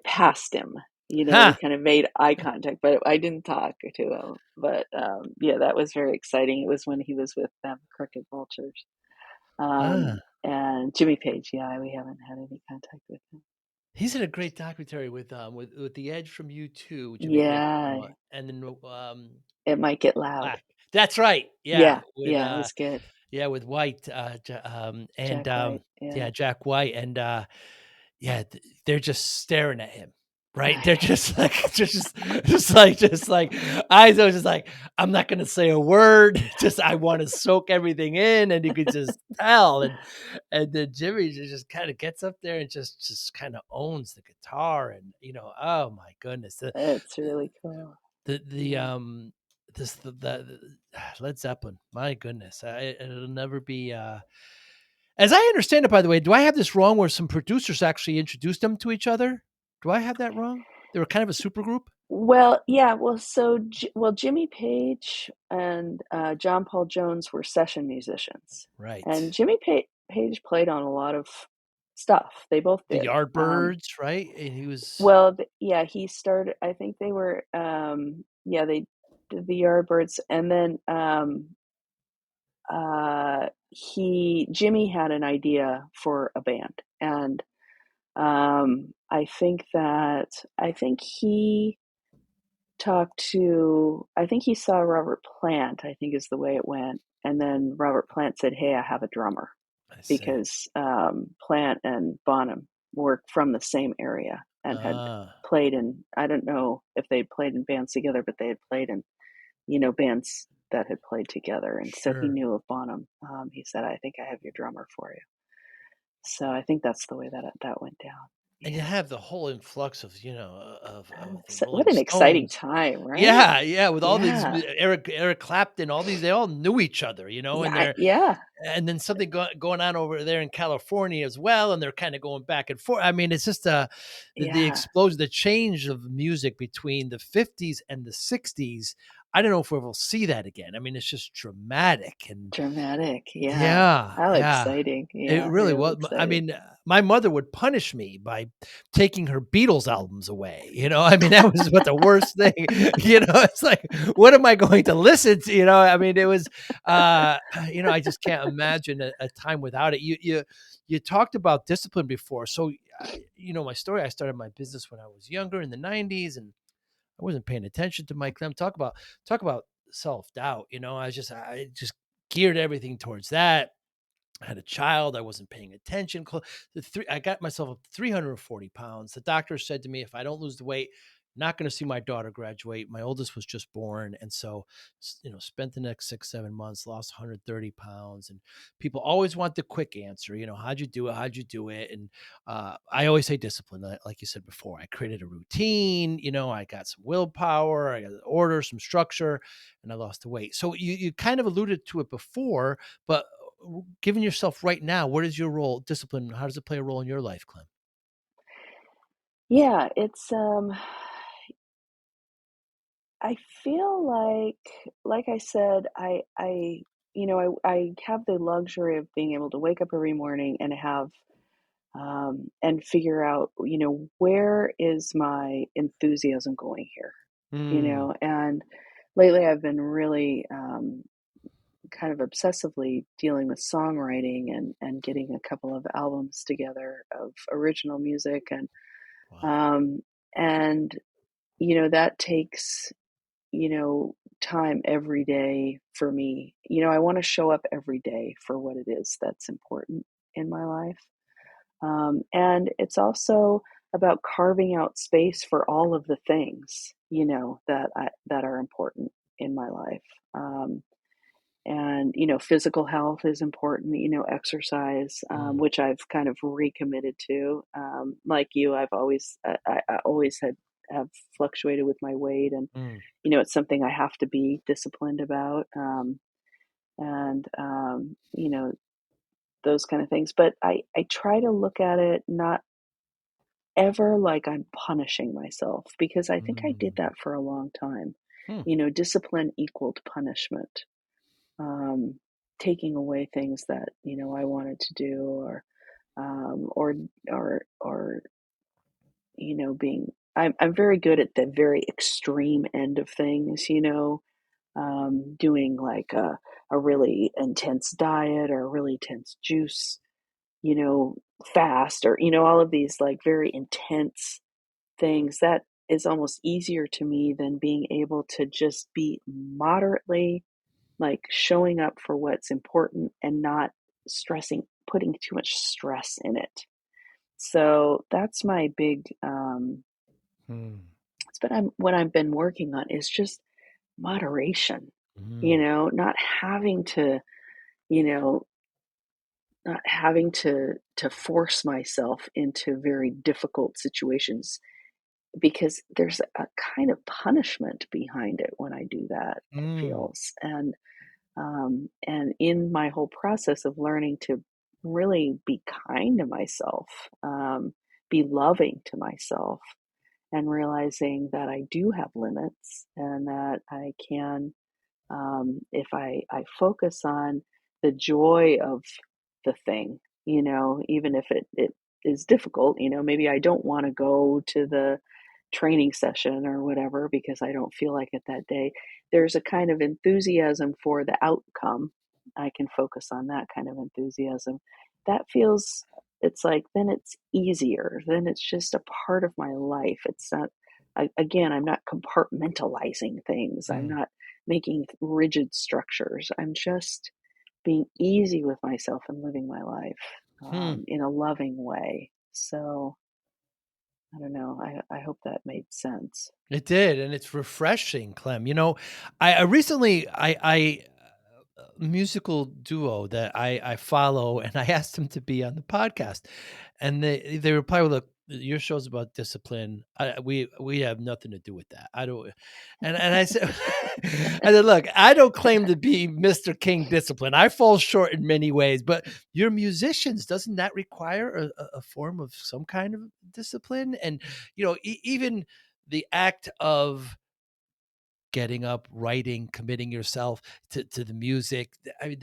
S2: passed him. You know, we
S1: Ha!
S2: kind of made eye contact, but I didn't talk to him. But yeah, that was very exciting. It was when he was with Crooked Vultures.
S1: Ah.
S2: And Jimmy Page, yeah, we haven't had any contact with him.
S1: He's in a great documentary with The Edge from U2, Jimmy Page came
S2: Yeah,
S1: out, and then,
S2: it might get loud.
S1: Black. That's right, yeah,
S2: Yeah, yeah, it was good.
S1: with White, and,
S2: Jack White. Yeah.
S1: yeah, Jack White, and, yeah, they're just staring at him, right?
S2: Oh,
S1: They're just like just like eyes are just like, "I'm not gonna say a word, just I wanna soak everything in," and you could just tell, and then Jimmy just kinda gets up there and just kinda owns the guitar and, oh my goodness,
S2: yeah. It's really cool.
S1: the,
S2: Yeah.
S1: this the Led Zeppelin, my goodness, it'll never be, as I understand it, by the way, do I have this wrong where some producers actually introduced them to each other? Do I have that wrong? They were kind of a super group?
S2: Well, yeah, Jimmy Page and, John Paul Jones were session musicians, and
S1: Right.
S2: Page played on a lot of stuff, they both
S1: The
S2: did.
S1: Yardbirds, right? And he was
S2: Well, yeah, he started I think they were, yeah, they did the Yardbirds, and then, Jimmy had an idea for a band, and, I think he I think he saw Robert Plant, I think is the way it went, and then Robert Plant said, "Hey, I have a drummer,"
S1: I see.
S2: because, Plant and Bonham were from the same area and had
S1: Ah,
S2: played in I don't know if they played in bands together, but they had played in, bands that had played together, and so he
S1: sure.
S2: knew of Bonham. He said, "I think I have your drummer for you." So I think that's the way that went down.
S1: And you
S2: Yeah.
S1: have the whole influx of, of the
S2: So what
S1: Rolling
S2: an exciting
S1: Stones.
S2: time, right?
S1: Yeah, yeah, with all these
S2: Yeah.
S1: Eric Clapton, all these they all knew each other, and
S2: Yeah, yeah,
S1: and then something going on over there in California as well, and they're kinda going back and forth. I mean, it's just, the
S2: yeah.
S1: explosion, the change of music between the '50s and the '60s. I don't know if we'll see that again. I mean, it's just dramatic and
S2: Dramatic, yeah.
S1: yeah,
S2: How
S1: yeah.
S2: exciting.
S1: It
S2: Yeah,
S1: really
S2: really
S1: was. I
S2: exciting.
S1: mean, my mother would punish me by taking her Beatles albums away. I mean, that was what the worst thing. It's like, what am I going to listen to? I mean, it was, I just can't imagine a time without it. You talked about discipline before, so my story. I started my business when I was younger in the '90s, and I wasn't paying attention to my clim. Talk about self doubt. I just geared everything towards that. I had a child. I wasn't paying attention. I got myself up to 340 pounds. The doctor said to me, if I don't lose the weight, not going to see my daughter graduate. My oldest was just born. And so, spent the next 6, 7 months, lost 130 pounds. And people always want the quick answer, how'd you do it? How'd you do it? And I always say discipline. Like you said before, I created a routine, I got some willpower, I got order, some structure, and I lost the weight. So you kind of alluded to it before, but given yourself right now, what is your role? Discipline, how does it play a role in your life, Clem?
S2: Yeah, I feel like I said, I have the luxury of being able to wake up every morning and have and figure out, where is my enthusiasm going here?
S1: Mm.
S2: And lately I've been really kind of obsessively dealing with songwriting and getting a couple of albums together of original music
S1: Wow.
S2: um, and that takes time every day for me. I want to show up every day for what it is that's important in my life. And it's also about carving out space for all of the things, that are important in my life. And physical health is important. Exercise,
S1: Mm.
S2: which I've kind of recommitted to. Like you, I always have fluctuated with my weight, and
S1: Mm.
S2: it's something I have to be disciplined about. And those kind of things. But I try to look at it not ever like I'm punishing myself, because I think I did
S1: Mm.
S2: that for a long time.
S1: Hmm.
S2: Discipline equaled punishment, um, taking away things that I wanted to do, um, or or being. I'm very good at the very extreme end of things. Doing like a really intense diet or a really intense juice, you know, fast, or all of these like very intense things. That is almost easier to me than being able to just be moderately, like, showing up for what's important and not putting too much stress in it. So that's my big,
S1: Mm.
S2: it's been what I've been working on is just moderation,
S1: Mm.
S2: not having to, you know, not having to force myself into very difficult situations, because there's a kind of punishment behind it when I do that, it
S1: Mm.
S2: feels. And in my whole process of learning to really be kind to myself, be loving to myself, and realizing that I do have limits, and that I can, if I focus on the joy of the thing, even if it is difficult. Maybe I don't want to go to the training session or whatever because I don't feel like it that day. There's a kind of enthusiasm for the outcome. I can focus on that kind of enthusiasm. That feels, it's like, then it's easier. Then it's just a part of my life. It's not, again, I'm not compartmentalizing things. I'm
S1: Mm.
S2: not making rigid structures. I'm just being easy with myself and living my life,
S1: Hmm.
S2: in a loving way. So I don't know. I hope that made sense.
S1: It did, and it's refreshing, Clem. I recently I a musical duo that I follow, and I asked them to be on the podcast, and they reply, "Well, look, your show's about discipline. We have nothing to do with that. I don't." And I said, I said, "Look, I don't claim to be Mr. King Discipline. I fall short in many ways, but you're musicians. Doesn't that require a form of some kind of discipline? And even the act of getting up, writing, committing yourself to the music. I mean,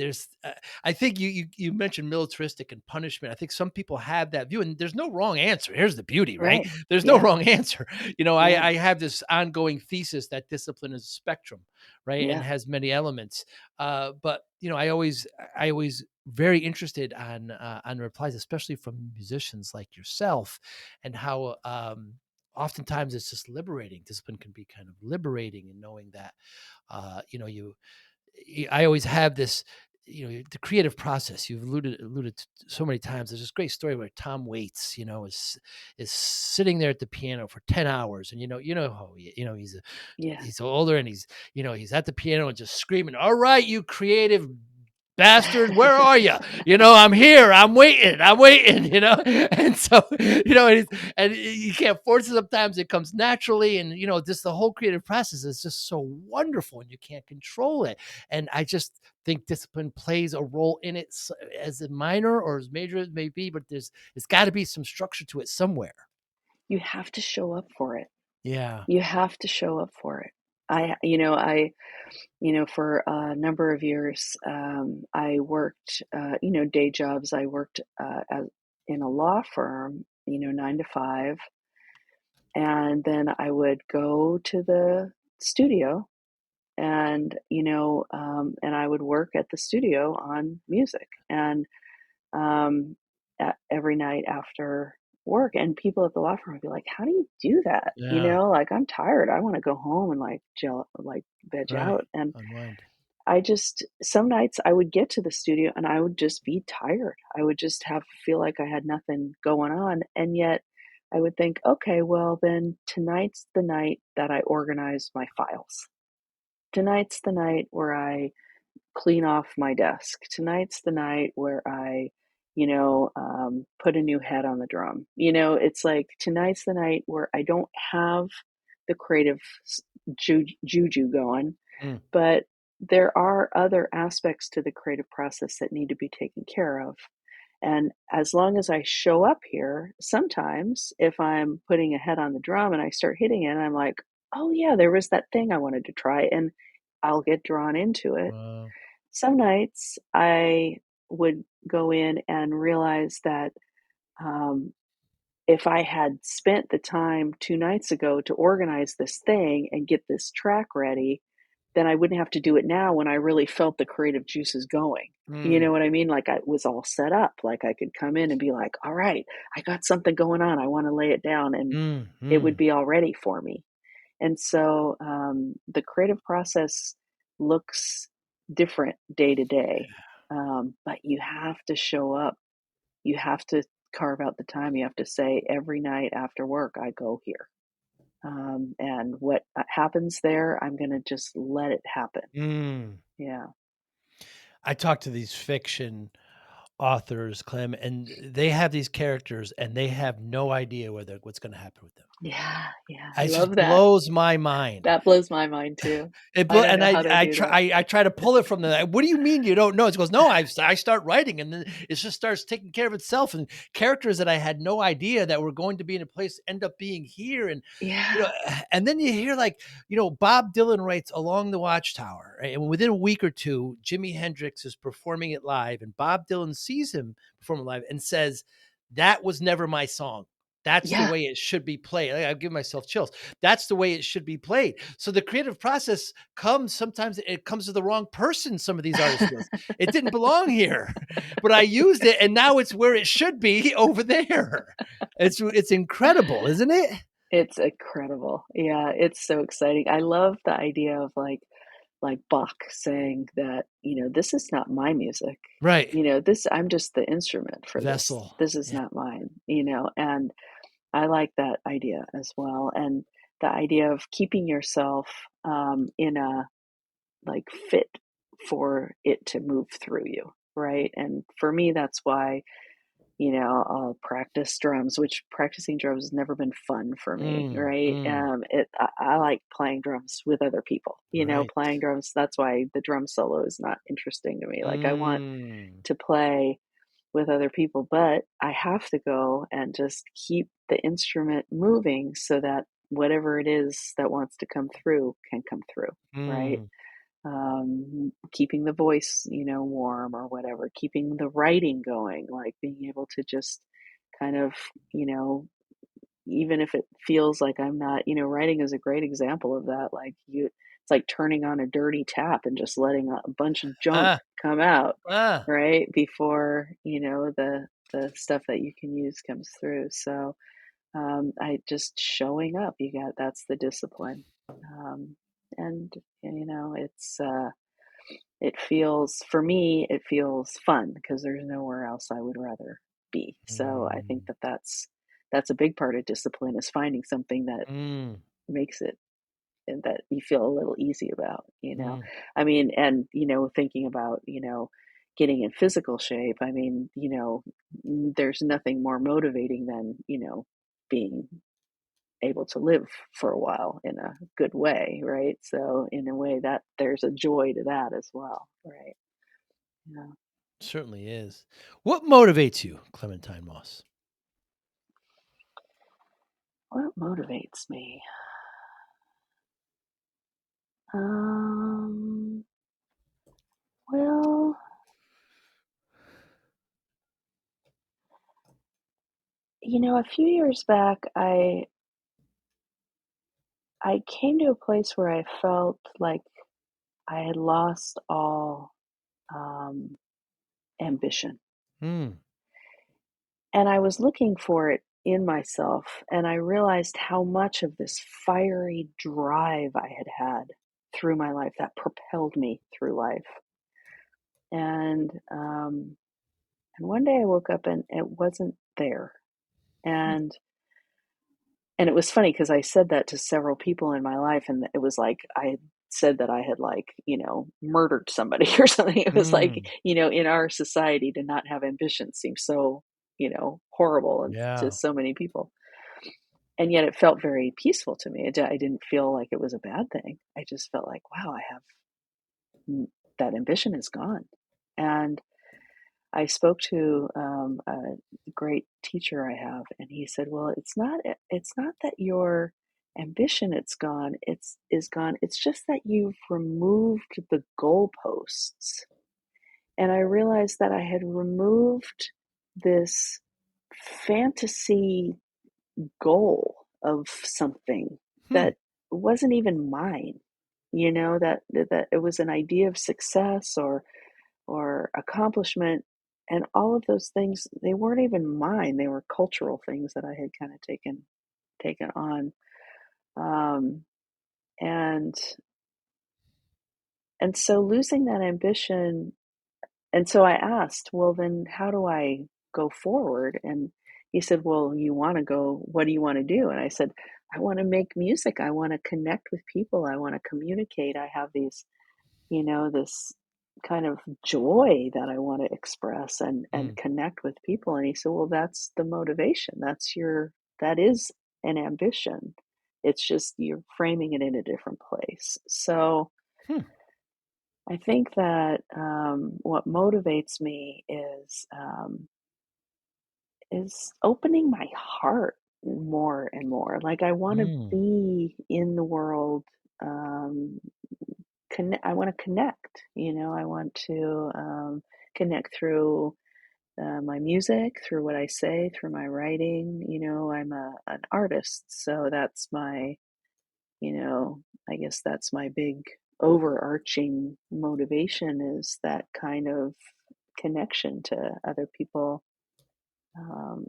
S1: I think you mentioned militaristic and punishment. I think some people have that view, and there's no wrong answer. Here's the beauty, right?
S2: Right.
S1: There's no
S2: Yeah.
S1: wrong answer.
S2: Yeah.
S1: I have this ongoing thesis that discipline is a spectrum, right, and
S2: Yeah.
S1: has many elements. But I always very interested on replies, especially from musicians like yourself, and how oftentimes it's just liberating. Discipline can be kind of liberating in knowing that, I always have this, the creative process you've alluded to so many times. There's this great story where Tom Waits, is sitting there at the piano for 10 hours. And how
S2: Yeah.
S1: he's older, and he's at the piano and just screaming, "All right, you creative bastard, where are you? I'm here. I'm waiting." And so, and you can't force it. Sometimes it comes naturally. And, just the whole creative process is just so wonderful, and you can't control it. And I just think discipline plays a role in it, as a minor or as major as it may be, but it's got to be some structure to it somewhere.
S2: You have to show up for it.
S1: Yeah.
S2: You have to show up for it. For a number of years, I worked, day jobs. I worked in a law firm, 9 to 5, and then I would go to the studio and I would work at the studio on music and every night after work. And people at the law firm would be like, "How do you do that?"
S1: Yeah.
S2: Like, I'm tired. I want to go home and like veg
S1: Right.
S2: out. And
S1: Unwind.
S2: some nights I would get to the studio and I would just be tired. I would just feel like I had nothing going on. And yet I would think, okay, well, then tonight's the night that I organize my files. Tonight's the night where I clean off my desk. Tonight's the night where I, put a new head on the drum. It's like tonight's the night where I don't have the creative juju going,
S1: Mm.
S2: but there are other aspects to the creative process that need to be taken care of. And as long as I show up here, sometimes if I'm putting a head on the drum and I start hitting it, I'm like, oh, yeah, there was that thing I wanted to try. And I'll get drawn into it.
S1: Wow.
S2: Some nights I would go in and realize that um, if I had spent the time 2 nights ago to organize this thing and get this track ready, then I wouldn't have to do it now when I really felt the creative juices going. You
S1: Mm.
S2: know what I mean? Like I was all set up. Like I could come in and be like, all right, I got something going on. I want to lay it down and
S1: Mm.
S2: it would
S1: Mm.
S2: be all ready for me. And so the creative process looks different day to day. But you have to show up. You have to carve out the time. You have to say, every night after work, I go here. And what happens there, I'm going to just let it happen.
S1: Mm.
S2: Yeah.
S1: I talk to these fiction authors, Clem, and they have these characters, and they have no idea what's gonna happen with them.
S2: Yeah. Yeah. I
S1: It just
S2: love that.
S1: blows my mind.
S2: That blows my mind too.
S1: It
S2: I
S1: blew
S2: don't
S1: and
S2: know how they do that.
S1: I try to pull it from the "What do you mean you don't know?" It goes, "No, I start writing, and then it just starts taking care of itself, and characters that I had no idea that were going to be in a place end up being here," and, you know,
S2: Yeah.
S1: and then you hear, like, Bob Dylan writes "Along the Watchtower," right? And within a week or 2, Jimi Hendrix is performing it live, and Bob Dylan sees him perform it live and says, "That was never my song. That's the
S2: Yeah.
S1: way it should be played." I give myself chills. That's the way it should be played. So the creative process sometimes it comes to the wrong person, some of these artists feels. It didn't belong here, but I used it and now it's where it should be over there. It's incredible, isn't it?
S2: It's incredible. Yeah, it's so exciting. I love the idea of like Bach saying that, this is not my music.
S1: Right.
S2: This I'm just the instrument for this.
S1: Vessel.
S2: This is
S1: Yeah.
S2: not mine. And I like that idea as well. And the idea of keeping yourself in a like fit for it to move through you, right? And for me, that's why I'll practice drums, which practicing drums has never been fun for me,
S1: Mm,
S2: right?
S1: mm,
S2: I like playing drums with other people,
S1: right.
S2: playing drums. That's why the drum solo is not interesting to me. Like I want
S1: Mm,
S2: to play with other people, but I have to go and just keep the instrument moving so that whatever it is that wants to come through can come through, right?
S1: mm,
S2: Keeping the voice, warm or whatever, keeping the writing going, like being able to just kind of, you know, even if it feels like I'm not, writing is a great example of that. It's like turning on a dirty tap and just letting a bunch of junk
S1: ah,
S2: come out,
S1: ah,
S2: right? Before, the stuff that you can use comes through. So, I just showing up, that's the discipline. Um, and, for me, it feels fun because there's nowhere else I would rather be. So I think
S1: mm,
S2: that's a big part of discipline is finding something that
S1: mm,
S2: makes it and that you feel a little easy about.
S1: mm,
S2: I mean, and thinking about, getting in physical shape. I mean, there's nothing more motivating than, being able to live for a while in a good way, right? So in a way that there's a joy to that as well, right? Yeah.
S1: certainly is. What motivates you, Clementine Moss?
S2: What motivates me? Um, well, A few years back, I came to a place where I felt like I had lost all um, ambition.
S1: Mm,
S2: And I was looking for it in myself, and I realized how much of this fiery drive I had had through my life that propelled me through life. And and one day I woke up and it wasn't there.
S1: hmm,
S2: And it was funny because I said that to several people in my life, and it was like I had said that I had, like, murdered somebody or something. It was like,
S1: mm,
S2: in our society to not have ambition seems so, horrible and to
S1: yeah.
S2: so many people. And yet it felt very peaceful to me. I didn't feel like it was a bad thing. I just felt like, wow, I have that ambition is gone. And I spoke to a great teacher I have, and he said, "Well, it's not that your ambition it's gone. Is gone. It's just that you've removed the goalposts." And I realized that I had removed this fantasy goal of something
S1: Hmm,
S2: that wasn't even mine. That it was an idea of success or accomplishment, and all of those things, they weren't even mine. They were cultural things that I had kind of taken on. Um, and so losing that ambition, and so I asked, well, then how do I go forward? And he said, well, you want to go, what do you want to do? And I said, I want to make music. I want to connect with people. I want to communicate. I have this kind of joy that I want to express and
S1: hmm,
S2: connect with people. And he said, well, that's the motivation. That is an ambition. It's just you're framing it in a different place. So
S1: hmm,
S2: I think that what motivates me is opening my heart more and more. Like I want to
S1: mm,
S2: be in the world. I want to connect. I want to connect through my music, through what I say, through my writing. I'm an artist, so that's my, you know, I guess that's my big overarching motivation is that kind of connection to other people, um,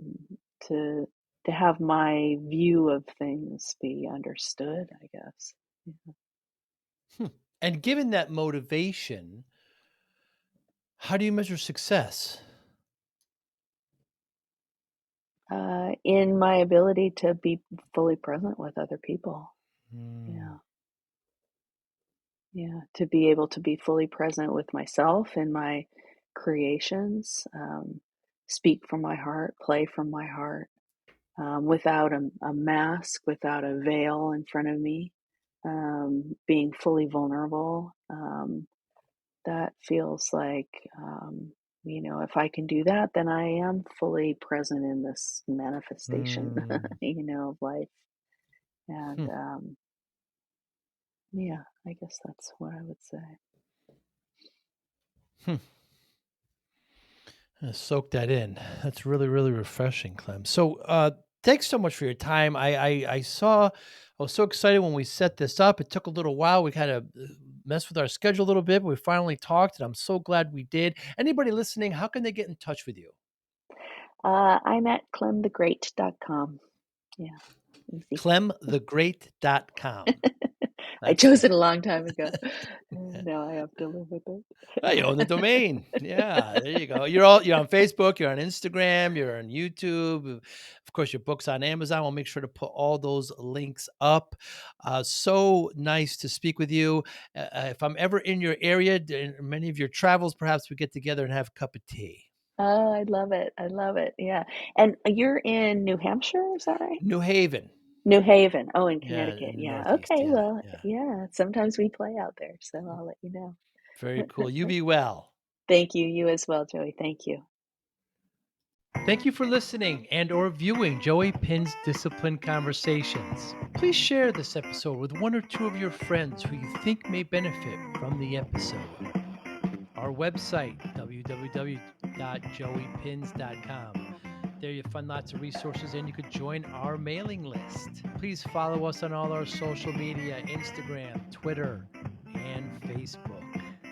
S2: to have my view of things be understood, I guess. Yeah.
S1: hmm. And given that motivation, how do you measure success?
S2: In my ability to be fully present with other people.
S1: Mm,
S2: Yeah. Yeah. To be able to be fully present with myself and my creations, speak from my heart, play from my heart, without a mask, without a veil in front of me, being fully vulnerable. That feels like, if I can do that, then I am fully present in this manifestation,
S1: mm,
S2: of life. And
S1: hmm,
S2: yeah, I guess that's what I would say.
S1: hmm. Soak that in. That's really, really refreshing, Clem. So, thanks so much for your time. I was so excited when we set this up. It took a little while. We kind of messed with our schedule a little bit, but we finally talked, and I'm so glad we did. Anybody listening, how can they get in touch with you?
S2: I'm at clemthegreat.com. Yeah, easy.
S1: ClemTheGreat.com.
S2: I
S1: That's
S2: chose
S1: it.
S2: it a long time ago. Now I have to live with
S1: Oh, you own the domain. Yeah, there you go. You're on Facebook, you're on Instagram, you're on YouTube. Of course, your book's on Amazon. We'll make sure to put all those links up. So nice to speak with you. If I'm ever in your area, in many of your travels, perhaps we get together and have a cup of tea.
S2: Oh, I love it. I love it. Yeah. And you're in New Hampshire, is that right?
S1: New Haven.
S2: New Haven. Oh, in
S1: Yeah,
S2: Connecticut.
S1: in the
S2: Yeah.
S1: Northeast.
S2: Okay.
S1: Yeah,
S2: Well,
S1: yeah.
S2: yeah. Sometimes we play out there, so I'll let you know.
S1: Very cool. You be well.
S2: Thank you. You as well, Joey. Thank you.
S1: Thank you for listening and or viewing Joey Pin's Discipline Conversations. Please share this episode with one or two of your friends who you think may benefit from the episode. Our website, www.joeypins.com. There you find lots of resources and you could join our mailing list. Please follow us on all our social media, Instagram, Twitter, and Facebook.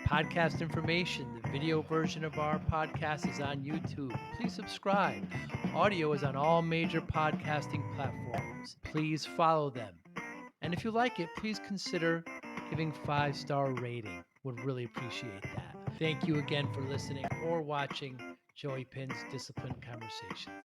S1: Podcast information, the video version of our podcast is on YouTube. Please subscribe. Audio is on all major podcasting platforms. Please follow them. And if you like it, please consider giving 5-star rating. Would really appreciate that. Thank you again for listening or watching Joey Pinz Discipline Conversation.